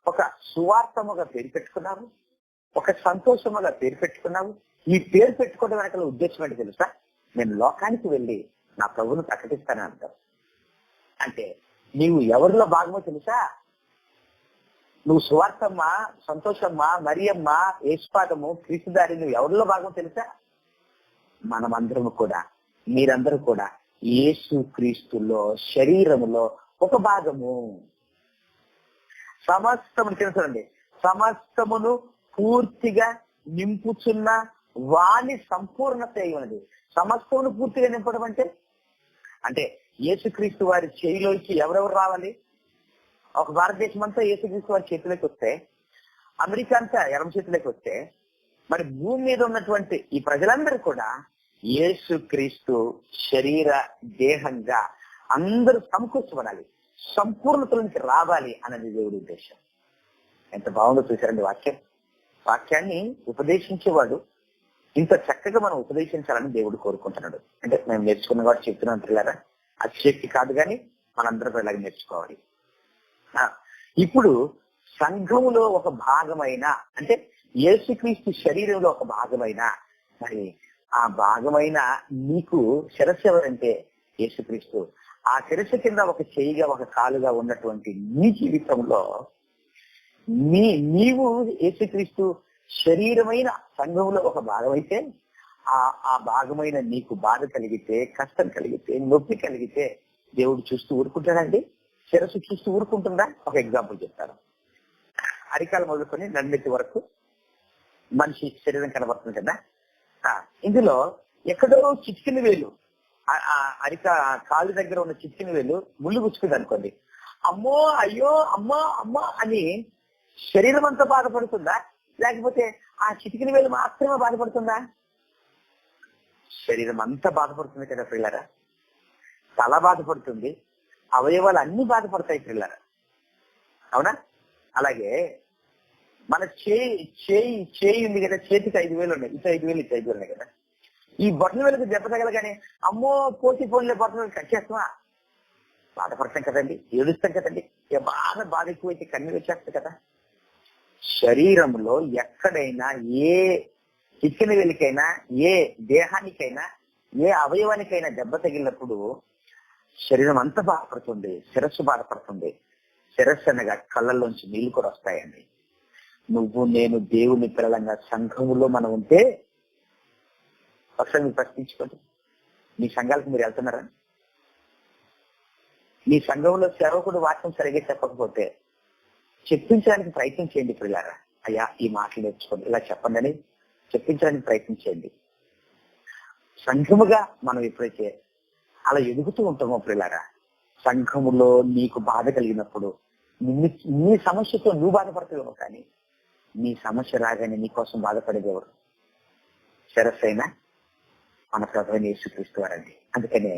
ఒక సువార్తముగా పేరు పెట్టుకున్నావు, ఒక సంతోషముగా పేరు పెట్టుకున్నావు. ఈ పేరు పెట్టుకోవడం వెనకాల ఉద్దేశం ఏంటి తెలుసా? నేను లోకానికి వెళ్ళి నా ప్రభువును ప్రకటిస్తాను అంటావు. అంటే నీవు ఎవరిలో భాగమో తెలుసా? నువ్వు సువార్తమ్మ, సంతోషమ్మ, మరియమ్మ, యేసుపాదము, క్రీస్తుదారి, నువ్వు ఎవరిలో భాగమో తెలుసా? మనమందరము కూడా, మీరందరూ కూడా యేసు క్రీస్తులో శరీరములో ఒక భాగము. సమస్తమును తెలుసండి, సమస్తమును పూర్తిగా నింపుచున్న వాని సంపూర్ణత అయి ఉన్నది. సమస్తమును పూర్తిగా నింపడం అంటే యేసుక్రీస్తు వారి చేయిలోకి ఎవరెవరు రావాలి? ఒక భారతదేశం అంతా యేసుక్రీస్తు వారి చేతిలోకి వస్తే, అమెరికా అంతా ఎడమ చేతిలోకి వస్తే, మరి భూమి మీద ఉన్నటువంటి ఈ ప్రజలందరూ కూడా యేసుక్రీస్తు శరీర దేహంగా అందరూ సమకూర్చబడాలి, సంపూర్ణతలోకి రావాలి అన్నది దేవుడి ఉద్దేశం. ఎంత బాగుందో చూశారండి వాక్యాన్ని ఉపదేశించేవాడు ఇంత చక్కగా మనం ఉపదేశించాలని దేవుడు కోరుకుంటున్నాడు. అంటే మేము నేర్చుకున్న వాడు చెప్తున్నాం పిల్లరా, అతిశక్తి కాదు కానీ మనందరం ఇలాగ నేర్చుకోవాలి. ఇప్పుడు సంఘములో ఒక భాగమైన, అంటే యేసుక్రీస్తు శరీరంలో ఒక భాగమైన, మరి ఆ భాగమైన నీకు శిరస్సు ఎవరంటే యేసుక్రీస్తు. ఆ శిరస్సు కింద ఒక చెయ్యిగా ఒక కాలుగా ఉన్నటువంటి నీ జీవితంలో నీవు యేసుక్రీస్తు శరీరమైన సంఘంలో ఒక భాగమైతే, ఆ భాగమైన నీకు బాధ కలిగితే, కష్టం కలిగితే, నొప్పి కలిగితే దేవుడు చూస్తూ ఊరుకుంటాడండి? శిరస్సు చూస్తూ ఊరుకుంటుందా? ఒక ఎగ్జాంపుల్ చెప్తాను. అరికాలు మొదలుకొని నన్నెత్తి వరకు మనిషి శరీరం కనబడుతుంది కదా. ఇందులో ఎక్కడో చిటికిన వేలు, కాలు దగ్గర ఉన్న చిటికిన వేలు ముళ్ళు గుచ్చుకుంది అనుకోండి, అమ్మో అయ్యో అమ్మా అమ్మా అని శరీరం అంతా బాధపడుతుందా? లేకపోతే ఆ చిటికిన వేలు మాత్రమే బాధపడుతుందా? శరీరం అంతా బాధపడుతుంది కదా పిల్లరా. తల బాధపడుతుంది, అవయవాలు అన్ని బాధపడతాయి పిల్లరా, అవునా? అలాగే మన చేయి ఉంది కదా, చేతికి 5,000 ఉన్నాయి, ఇటు 5,000 ఇటు 5,000 ఉన్నాయి కదా. ఈ బొట్టల వేలకు దెబ్బ తగలగానే అమ్మో పోటీ ఫోన్లే బొట్టల వేలు కట్ చేస్తామా? బాధపడతాం కదండి, ఏడుస్తాం కదండి. బాధ ఎక్కువైతే కన్నీరు వచ్చేస్తాయి కదా. శరీరంలో ఎక్కడైనా ఏ చిక్కిన వేలికైనా, ఏ దేహానికైనా, ఏ అవయవానికైనా దెబ్బ తగిలినప్పుడు శరీరం అంతా బాధపడుతుంది, శిరస్సు బాధపడుతుంది. శిరస్సు అనగా కళ్ళల్లోంచి నీళ్లు కూడా వస్తాయండి. నువ్వు నేను దేవుని పిల్లలంగా సంఘములో మనం ఉంటే, ఒకసారి మీరు ప్రశ్నించుకోండి, మీ సంఘాలకు మీరు వెళ్తున్నారా? మీ సంఘంలో సేవకుడు వాక్యం సరిగ్గా చెప్పకపోతే చెప్పించడానికి ప్రయత్నం చేయండి పిల్లారా. అయ్యా ఈ మాటలు నేర్చుకోండి, ఇలా చెప్పండి అని చెప్పించడానికి ప్రయత్నం చేయండి. సంఘముగా మనం ఎప్పుడైతే అలా ఎదుగుతూ ఉంటామో పిల్లారా, సంఘములో నీకు బాధ కలిగినప్పుడు నీ సమస్యతో నువ్వు బాధపడతావేమో, కానీ నీ సమస్య రాగానే నీకోసం బాధపడేది ఎవరు? శిరస్సైనా మన ప్రభువైన యేసుక్రీస్తు వారండి. అందుకనే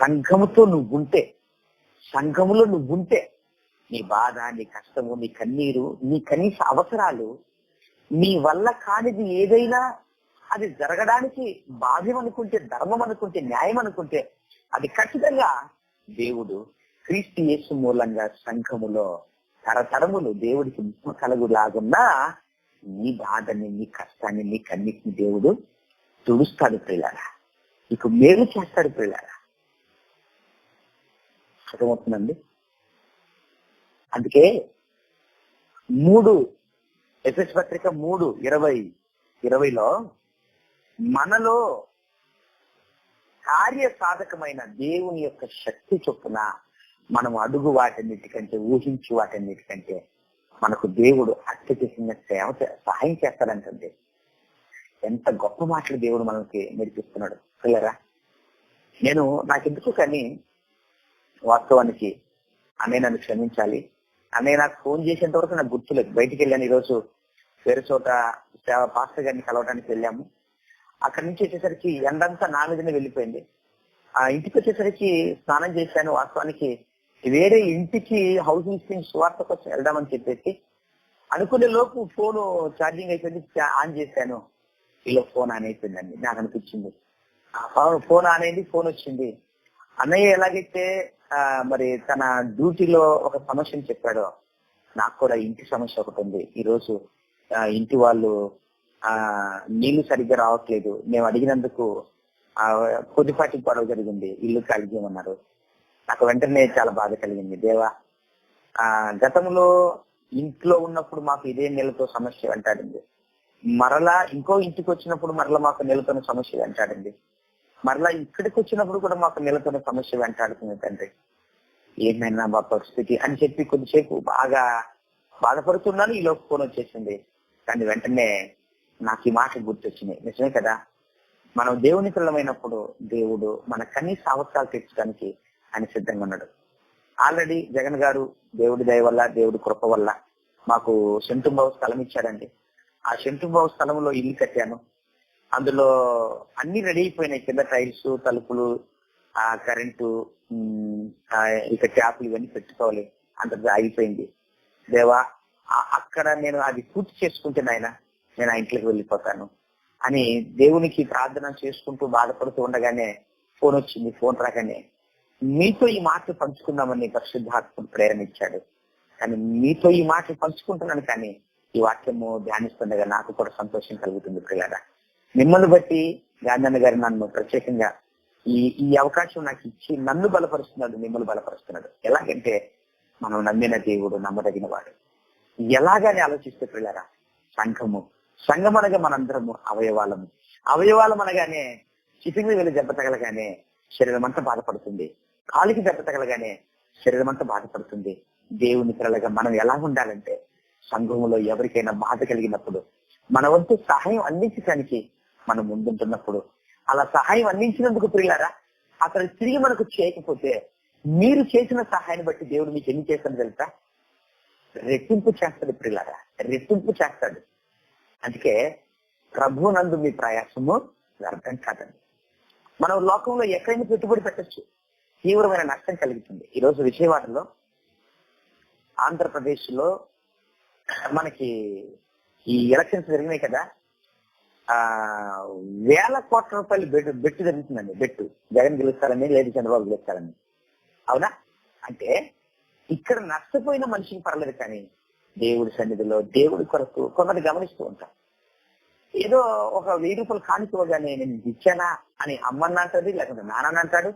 సంఘముతో నువ్వుంటే, సంఘములో నువ్వుంటే నీ బాధ, నీ కష్టము, నీ కన్నీరు, నీ కనీస అవసరాలు, నీ వల్ల కానిది ఏదైనా అది జరగడానికి భావ్యం అనుకుంటే, ధర్మం అనుకుంటే, న్యాయం అనుకుంటే అది ఖచ్చితంగా దేవుడు క్రీస్తు యేసు మూలంగా సంఘములో తరతరములు దేవుడికి ముప్పు కలుగులాగున్నా నీ బాధని, నీ కష్టాన్ని, నీ కన్నిటిని దేవుడు తుడుస్తాడు ప్రియులారా, నీకు మేలు చేస్తాడు ప్రియులారా. అర్థమవుతుందండి? అందుకే 3 ఎఫెసు పత్రిక 3:20 మనలో కార్య సాధకమైన దేవుని యొక్క శక్తి చొప్పున మనం అడుగు వాటన్నిటికంటే, ఊహించు వాటన్నిటికంటే మనకు దేవుడు అత్యధికంగా సహాయం చేస్తాడంటే ఎంత గొప్ప మాటలు దేవుడు మనకి నేర్పిస్తున్నాడు పిల్లరా. నాకెందుకు కానీ వాస్తవానికి అన్నయ్య నన్ను క్షమించాలి, అన్నయ్య నాకు ఫోన్ చేసేంత వరకు నాకు గుర్తులేదు. బయటికి వెళ్ళాను, ఈరోజు వేరే చోట పాస్టర్ గారిని కలవడానికి వెళ్ళాము. అక్కడి నుంచి వచ్చేసరికి ఎండంతా నా మీదనే వెళ్ళిపోయింది. ఆ ఇంటికి వచ్చేసరికి స్నానం చేశాను. వాస్తవానికి వేరే ఇంటికి హౌసింగ్ స్కీమ్ స్వార్థ కోసం వెళ్దామని చెప్పేసి అనుకునే లోపు ఫోన్ ఛార్జింగ్ అయిపోయింది. ఆన్ చేశాను, ఇలా ఫోన్ ఆన్ అయిపోయిందండి. నాకు అనిపించింది ఫోన్ ఆన్ అయింది, ఫోన్ వచ్చింది. అన్నయ్య ఎలాగైతే మరి తన డ్యూటీలో ఒక సమస్యను చెప్పాడో, నాకు కూడా ఇంటి సమస్య ఒకటి ఉంది. ఈరోజు ఇంటి వాళ్ళు నీళ్లు సరిగ్గా రావట్లేదు. మేము అడిగినందుకు కొద్దిపాటి గొడవ జరిగింది, ఇల్లు ఖాళీ చేయమన్నారు. నాకు వెంటనే చాలా బాధ కలిగింది. దేవా, గతంలో ఇంట్లో ఉన్నప్పుడు మాకు ఇదే నెలతో సమస్య వెంటాడింది, మరలా ఇంకో ఇంటికి వచ్చినప్పుడు మరలా మాకు నెలతోనే సమస్య వెంటాడింది, మరలా ఇక్కడికి వచ్చినప్పుడు కూడా మాకు నెలతోనే సమస్య వెంటాడుతుంది తండ్రి, ఏమైనా మా పరిస్థితి అని చెప్పి కొద్దిసేపు బాగా బాధపడుతున్నాను. ఈలోపు ఫోన్ వచ్చేసింది. కానీ వెంటనే నాకు ఈ మాట గుర్తొచ్చినాయి. నిజమే కదా, మనం దేవుని పిల్లమైనప్పుడు దేవుడు మన కనీస అవసరాలు తీర్చడానికి ఆయన సిద్ధంగా ఉన్నాడు. ఆల్రెడీ జగన్ గారు దేవుడి దయ వల్ల, దేవుడి కృప వల్ల మాకు సెంటుంబావు స్థలం ఇచ్చాడండి. ఆ సెంటుంబావు స్థలంలో ఇల్లు కట్టాను. అందులో అన్ని రెడీ అయిపోయినాయి. కింద టైల్స్, తలుపులు, కరెంటు, ఇక ట్యాపులు ఇవన్నీ పెట్టుకోవాలి. అంత ఆగిపోయింది. దేవా, అక్కడ నేను అది పూర్తి చేసుకుంటే నాయన నేను ఆ ఇంట్లోకి వెళ్ళిపోతాను అని దేవునికి ప్రార్థన చేసుకుంటూ బాధపడుతూ ఉండగానే ఫోన్ వచ్చింది. ఫోన్ రాగానే మీతో ఈ మాటలు పంచుకుందామని పరిశుద్ధాత్ముడు ప్రేరణ ఇచ్చాడు. కానీ మీతో ఈ మాటలు పంచుకుంటున్నాను, కానీ ఈ వాక్యము ధ్యానిస్తుండగా నాకు కూడా సంతోషం కలుగుతుంది పిల్లగా. మిమ్మల్ని బట్టి గాంధీ గారు నన్ను ప్రత్యేకంగా ఈ అవకాశం నాకు ఇచ్చి నన్ను బలపరుస్తున్నాడు, మిమ్మల్ని బలపరుస్తున్నాడు. ఎలాగంటే మనం నమ్మిన దేవుడు నమ్మదగిన వాడు. ఎలాగని ఆలోచిస్తే పిల్లరా, సంఘం అనగా మనందరము అవయవాలం అనగానే చిటికి వెళ్ళి దెబ్బ తగలగానే శరీరం అంతా బాధపడుతుంది, కాలికి దెబ్బ తగలగానే శరీరం అంతా బాధపడుతుంది. దేవుని పిల్లలుగా మనం ఎలా ఉండాలంటే, సంఘములో ఎవరికైనా బాధ కలిగినప్పుడు మన వంతు సహాయం అందించడానికి మనం ముందుంటున్నప్పుడు, అలా సహాయం అందించినందుకు ప్రియులారా, అతను తిరిగి మనకు చేయకపోతే మీరు చేసిన సహాయాన్ని బట్టి దేవుడు మీకు ఎన్ని చేస్తాడు తెలుసా? రెట్టింపు చేస్తాడు ప్రియులారా, రెట్టింపు చేస్తాడు. అందుకే ప్రభునందు మీ ప్రయాసము వ్యర్థం కాదండి. మనం లోకంలో ఎక్కడైనా పెట్టుబడి పెట్టచ్చు, తీవ్రమైన నష్టం కలుగుతుంది. ఈరోజు విజయవాడలో, ఆంధ్రప్రదేశ్ లో మనకి ఈ ఎలక్షన్స్ జరిగినాయి కదా, వేల కోట్ల రూపాయలు బెట్టు జరుగుతుందండి. బెట్టు జగన్ గెలుస్తారని, లేదు చంద్రబాబు గెలుస్తారని. అవునా? అంటే ఇక్కడ నష్టపోయిన మనిషికి పర్లేదు, కానీ దేవుడి సన్నిధిలో దేవుడి కొరకు కొందరు గమనిస్తూ ఉంటాం. ఏదో ఒక 1000 రూపాయలు కానుకోగానే నేను ఇచ్చానా అని అమ్మన్న అంటది, లేకపోతే నాన్న అంటాడు.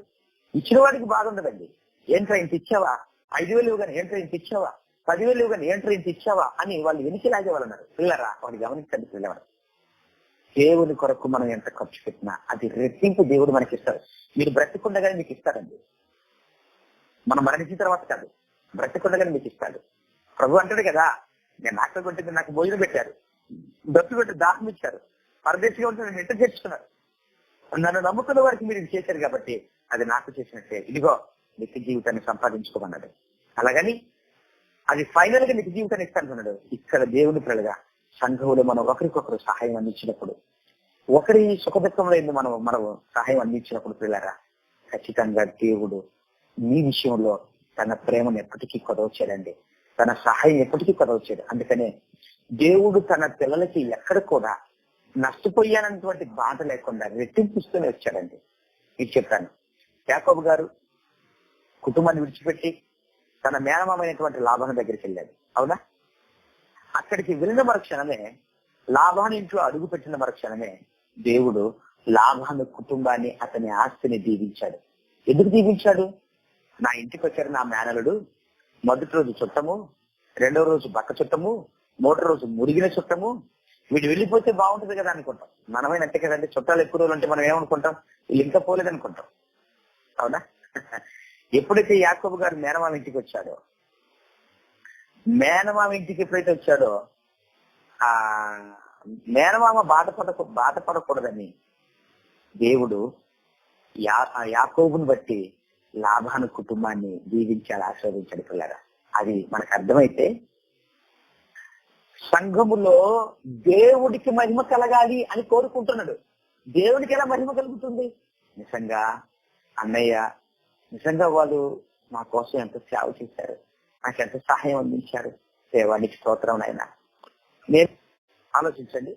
ఇచ్చిన వాడికి బాధ ఉండదండి. ఏంట్రా ఇంత ఇచ్చావా, 5000 ఇవ్వగానే ఏంట్రా ఇంత ఇచ్చావా, 10,000 ఇవ్వగానే ఏంట్రా ఇంత ఇచ్చావా అని వాళ్ళు వెనికి లాగేవాళ్ళు అన్నారు. పిల్లరా, వాడు గమనించండి పిల్లవాడు, దేవుని కొరకు మనం ఎంత ఖర్చు పెట్టినా అది రెట్టింపు దేవుడు మనకి ఇస్తాడు. మీరు బ్రతికుండగానే మీకు ఇస్తారండి. మనం మరణించిన తర్వాత కాదు, బ్రతికుండగానే మీకు ఇస్తాడు. ప్రభు అంటాడు కదా, నేను నాకు కొట్టింది, నాకు భోజనం పెట్టారు, దత్తు పెట్టి దాహం ఇచ్చారు, పరదేశిగా ఉంటే నేను ఎంత చేర్చుకున్నారు, నన్ను నమ్ముకున్న వారికి మీరు ఇది చేశారు కాబట్టి అది నాకు చేసినట్టే, ఇదిగో నిత్య జీవితాన్ని సంపాదించుకోమన్నాడు. అలాగని అది ఫైనల్ గా నిత్య జీవితాన్ని ఇస్తానుకున్నాడు. ఇక్కడ దేవుని పిల్లగా సంఘంలో మనం ఒకరికొకరు సహాయం అందించినప్పుడు, ఒకరి సుఖదుఖంలో మనం సహాయం అందించినప్పుడు పిల్లరా, ఖచ్చితంగా దేవుడు మీ విషయంలో తన ప్రేమను ఎప్పటికీ కొదవచ్చాడండి, తన సహాయం ఎప్పటికీ కొదవచ్చాడు. అందుకనే దేవుడు తన పిల్లలకి ఎక్కడ కూడా నష్టపోయానటువంటి బాధ లేకుండా రెట్టింపుస్తూనే వచ్చాడండి. మీకు చెప్పాను, యాకోబు గారు కుటుంబాన్ని విడిచిపెట్టి తన మేనమామైనటువంటి లాభాన్ని దగ్గరికి వెళ్ళాడు. అవునా? అక్కడికి వెళ్ళిన మరుక్షణమే, లాభాన్ని ఇంట్లో అడుగు పెట్టిన మరుక్షణమే దేవుడు లాభాను కుటుంబాన్ని, అతని ఆస్తిని దీవించాడు. ఎందుకు దీవించాడు? నా ఇంటికి వచ్చారు నా మేనలుడు, మొదటి రోజు చుట్టము, రెండో రోజు బక్క చుట్టము, మూడో రోజు మురిగిన చుట్టము, వీడు వెళ్ళిపోతే బాగుంటుంది కదా అనుకుంటాం. మనమైనా అంతే కదండి. చుట్టాలు ఎక్కువ రోజులు అంటే మనం ఏమనుకుంటాం? వీళ్ళు ఇంకా పోలేదనుకుంటాం. అవునా? ఎప్పుడైతే యాకోబు గారు మేనమామ ఇంటికి వచ్చాడో, మేనమామ ఇంటికి ఎప్పుడైతే వచ్చాడో ఆ మేనమామ బాధపడకూడదని దేవుడు యాకోబుని బట్టి లాభాను కుటుంబాన్ని దీవించాడు, ఆశీర్వదించాడు. పిల్లరా, అది మనకు అర్థమైతే సంఘములో దేవుడికి మహిమ కలగాలి అని కోరుకుంటున్నాడు. దేవుడికి ఎలా మహిమ కలుగుతుంది? నిజంగా అన్నయ్య, నిజంగా వాళ్ళు మా కోసం ఎంత సేవ చేశారు, నాకు ఎంత సహాయం అందించారు, దేవానికి స్తోత్రం నాయనా. నేను ఆలోచించండి,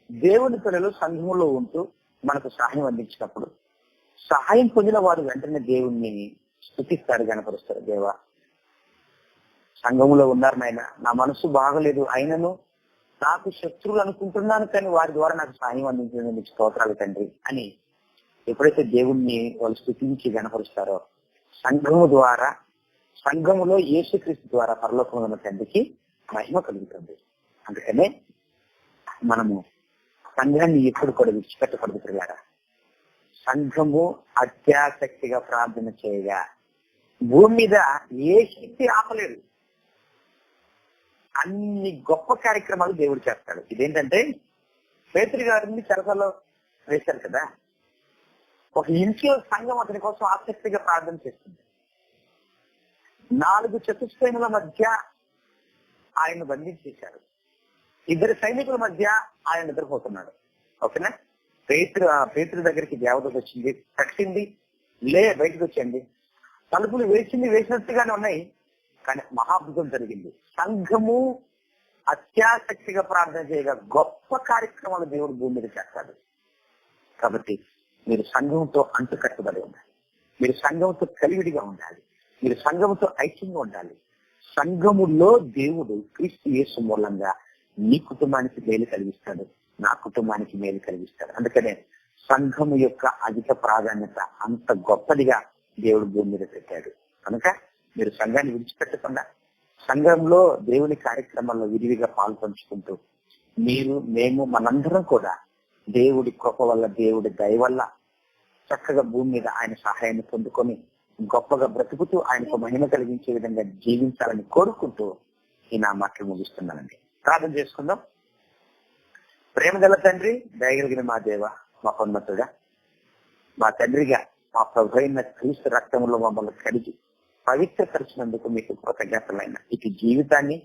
దేవుని పిల్లలు సంఘములో ఉంటూ మనకు సహాయం అందించినప్పుడు సహాయం పొందిన వారు వెంటనే దేవుణ్ణి స్తుతిస్తారు, గణపరుస్తారు. దేవా, సంఘములో ఉన్నారు నాయన, నా మనసు బాగలేదు, అయినను నాకు శత్రువులు అనుకుంటున్నాను, కానీ వారి ద్వారా నాకు సహాయం అందించిన మీకు స్తోత్రాలు తండ్రి అని ఎప్పుడైతే దేవుణ్ణి వాళ్ళు స్తుతించి గణపరుస్తారో, సంఘము ద్వారా, సంఘములో యేసుక్రీస్తు ద్వారా పరలోకంలో ఉన్న తండ్రికి మహిమ కలుగుతుంది. అందుకనే మనము సంఘాన్ని ఎప్పుడు కూడా విడిచిపెట్టకూడదు. పిల్లారా, సంఘము అత్యాసక్తిగా ప్రార్థన చేయగా భూమి మీద ఏ శక్తి ఆపలేదు. అన్ని గొప్ప కార్యక్రమాలు దేవుడు చేస్తాడు. ఇదేంటంటే, పేతురు గారిని చెరసలో వేశారు కదా, ఒక ఇంట్లో సంఘం అతని కోసం ఆసక్తిగా ప్రార్థన చేస్తుంది. 4 చతుష్టైముల మధ్య ఆయన బంధించేశారు. 2 సైనికుల మధ్య ఆయన నిద్రపోతున్నాడు. ఓకేనా? పేతురు దగ్గరికి దేవదూత వచ్చింది, తట్టింది, లే బయటకు వచ్చండి. తలుపులు వేసినట్టుగానే ఉన్నాయి, కానీ మహాద్భుతం జరిగింది. సంఘము అత్యాసక్తిగా ప్రార్థన చేయగా గొప్ప కార్యక్రమాలు దేవుడు భూమి మీద చేస్తాడు. కాబట్టి మీరు సంఘంతో అంటుకట్టుబడి ఉండాలి, మీరు సంఘంతో కలివిడిగా ఉండాలి, మీరు సంఘంతో ఐక్యంగా ఉండాలి. సంఘములో దేవుడు క్రీస్తు యేసు మూలంగా నీ కుటుంబానికి మేలు కలిగిస్తాడు, నా కుటుంబానికి మేలు కలిగిస్తాడు. అందుకనే సంఘము యొక్క అధిక ప్రాధాన్యత అంత గొప్పదిగా దేవుడు భూమి మీద పెట్టాడు. కనుక మీరు సంఘాన్ని విడిచిపెట్టకుండా సంఘంలో దేవుని కార్యక్రమాల్లో విరివిగా పాల్పంచుకుంటూ మేము మనందరం కూడా దేవుడి కృప వల్ల, దేవుడి దయ వల్ల చక్కగా భూమి మీద ఆయన సహాయాన్ని పొందుకొని గొప్పగా బ్రతుకుతూ ఆయనకు మహిమ కలిగించే విధంగా జీవించాలని కోరుకుంటూ ఈ నా మాటలు ముగిస్తున్నానండి. ప్రార్థన చేసుకుందాం. ప్రేమ గల తండ్రి, దయగలిగిన మా దేవ, మా పన్నతుడా, మా తండ్రిగా మా ప్రభు అయిన క్రీస్తు రక్తంలో మమ్మల్ని కడిగి పవిత్రపరిచినందుకు మీకు కృతజ్ఞతలైన ఇటు జీవితాన్ని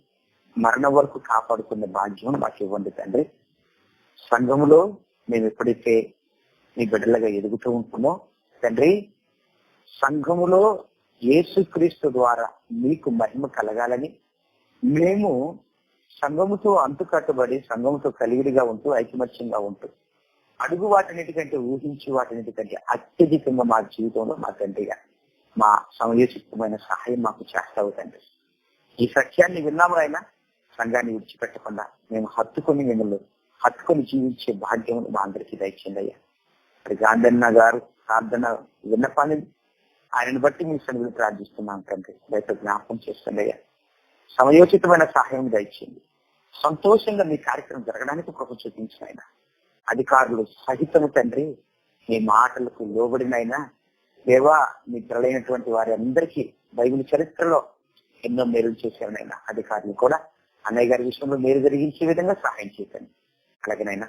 మరణం వరకు కాపాడుకునే భాగ్యం మాకు ఇవ్వండి తండ్రి. సంఘములో మేము ఎప్పుడైతే మీ బిడ్డలుగా ఎదుగుతూ ఉంటున్నామో తండ్రి, సంఘములో యేసుక్రీస్తు ద్వారా మీకు మహిమ కలగాలని మేము సంఘముతో అంటుకట్టుబడి సంఘముతో కలివిడిగా ఉంటూ ఐకమత్యంగా ఉంటూ అడుగు వాటన్నిటికంటే ఊహించి వాటన్నిటికంటే అత్యధికంగా మా జీవితంలో మా తండ్రిగా మా సమయోచితమైన సహాయం మాకు చేస్తావు తండ్రి. ఈ సత్యాన్ని విన్నాము అయినా సంఘాన్ని విడిచిపెట్టకుండా మేము హత్తుకొని జీవించే భాగ్యం మా అందరికీ దయచేయండి అయ్యా. గాంధన్న గారు ప్రార్థన విన్నపాన్ని ఆయనను బట్టి మీ సన్నిధిని ప్రార్థిస్తున్నాం తండ్రి. దయతో జ్ఞాపకం చేస్తుంది అయ్యా. సమయోచితమైన సహాయం దయచేయండి. సంతోషంగా మీ కార్యక్రమం జరగడానికి కృప చూపించిన ఆయన అధికారులు సహితము తండ్రి మీ మాటలకు లోబడినైనా దేవా, మీ పిల్లలైనటువంటి వారి అందరికీ బైబిల్ చరిత్రలో ఎన్నో మేలు చేశారనైనా అధికారులు కూడా అన్నయ్య గారి విషయంలో మేలు జరిగించే విధంగా సహాయం చేశాను. అలాగేనైనా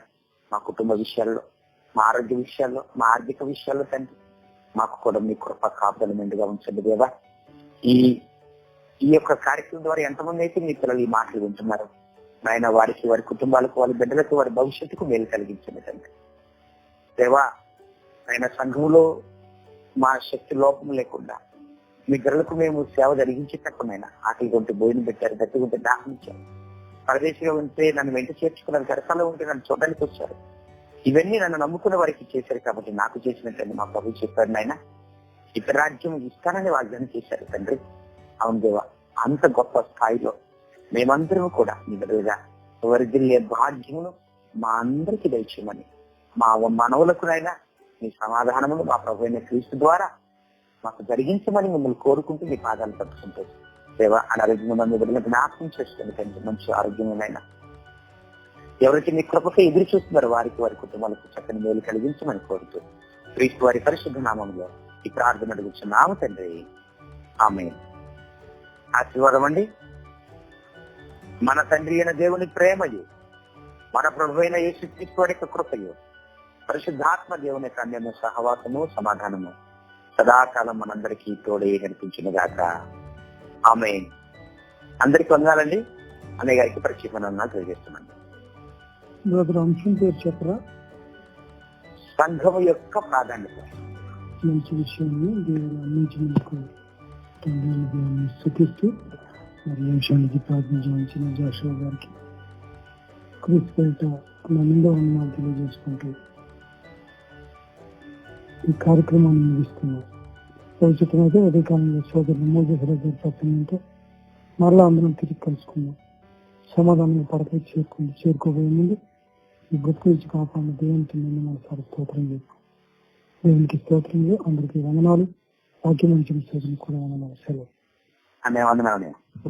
మా కుటుంబ విషయాల్లో, మా ఆరోగ్య విషయాల్లో, మా ఆర్థిక విషయాల్లో తండ్రి మాకు కూడా మీ కృప కాపుదల మెండుగా ఉంచండి దేవా. ఈ యొక్క కార్యక్రమం ద్వారా ఎంతమంది అయితే మీ పిల్లలు ఈ మాటలు వింటున్నారు నాయన, వారికి, వారి కుటుంబాలకు, వారి బిడ్డలకు, వారి భవిష్యత్తుకు మేలు కలిగించండి తండ్రి దేవా. ఆయన సంఘంలో మా శక్తి లోపం లేకుండా మీ గర్లకు మేము సేవ జరిగించేటట్టునైనా ఆకలి కొంటే భోజనం పెట్టారు, గట్టిగా ఉంటే దాహం ఇచ్చారు, పరదేశిగా ఉంటే నన్ను వెంట చేర్చుకున్నారు, కరసాలో ఉంటే నన్ను చూడడానికి వచ్చారు, ఇవన్నీ నన్ను నమ్ముకున్న వారికి చేశారు కాబట్టి నాకు చేసినట్టు మా ప్రభు చెప్పాడు నాయన. ఇతర రాజ్యం ఇస్తానని వాగ్దానం చేశారు తండ్రి. అవును దేవా, అంత గొప్ప స్థాయిలో మేమందరం కూడా మీ బిడ్డలుగా వర్ధిల్లే భాగ్యమును మా అందరికీ దయచేయమని, మా మనవులకునైనా మీ సమాధానమును మా ప్రభు అయిన క్రీస్తు ద్వారా మాకు జరిగించమని మిమ్మల్ని కోరుకుంటూ మీ పాదాలు పట్టుకుంటారు దేవా. అనారోగ్యం మీ బిడ్డలకు జ్ఞాపకం చేస్తుంది తండ్రి. మంచి ఆరోగ్యమైనా ఎవరికి మీ కృపకు ఎదురు చూస్తున్నారు వారికి, వారి కుటుంబాలకు చక్కని మేలు కలిగించమని కోరుతూ క్రీస్తు వారి పరిశుద్ధ నామంలో ఈ ప్రార్థన అడుగుతున్నాము తండ్రి. ఆమేన్. ఆశీర్వాదం అండి. మన తండ్రి అయిన దేవుని ప్రేమయు, మన ప్రభు అయిన యేసుక్రీస్తు వారి యొక్క కృపయు, పరిశుద్ధాత్మ దేవుని యొక్క అన్యోన్య సహవాసము సమాధానము సదాకాలం మనందరికీ తోడే నడిపించునుగాక. ఆమేన్. అందరికి వందాలండి. అన్నయ్య గారికి ప్రత్యేకమైన తెలియజేస్తున్నాను. బ్రదర్ అంశం పేరు చెప్పరా? సంఘము యొక్క ప్రాధాన్యత. మంచి విషయాన్ని దేవుడు అందించినందుకు దేవుని స్తుతిస్తూ మరి అంశానికి ప్రార్థించిన జాషువా గారికి క్రీస్తు నిండా ఉన్న తెలియజేసుకుంటూ ఈ కార్యక్రమాన్ని ముగిస్తున్నాం. భవిష్యత్తునైతే ఉదయకాలంలో సోదరులు మోజేశ్వర గారి ప్రసంగంతో మరలా అందరం తిరిగి కలుసుకుందాం. సమాధానం పడకై చేరుకోబోయే ముందు ఈ బ్రతుకు నుంచి కాపాడిన దేవునికి నిన్న మనసారి స్తోత్రం చెప్పు. దేవునికి స్తోత్రంలో అందరికీ వందనాలు. వాక్యం నుంచి కూడా వందనాలు. సెలవు. వందనాలు.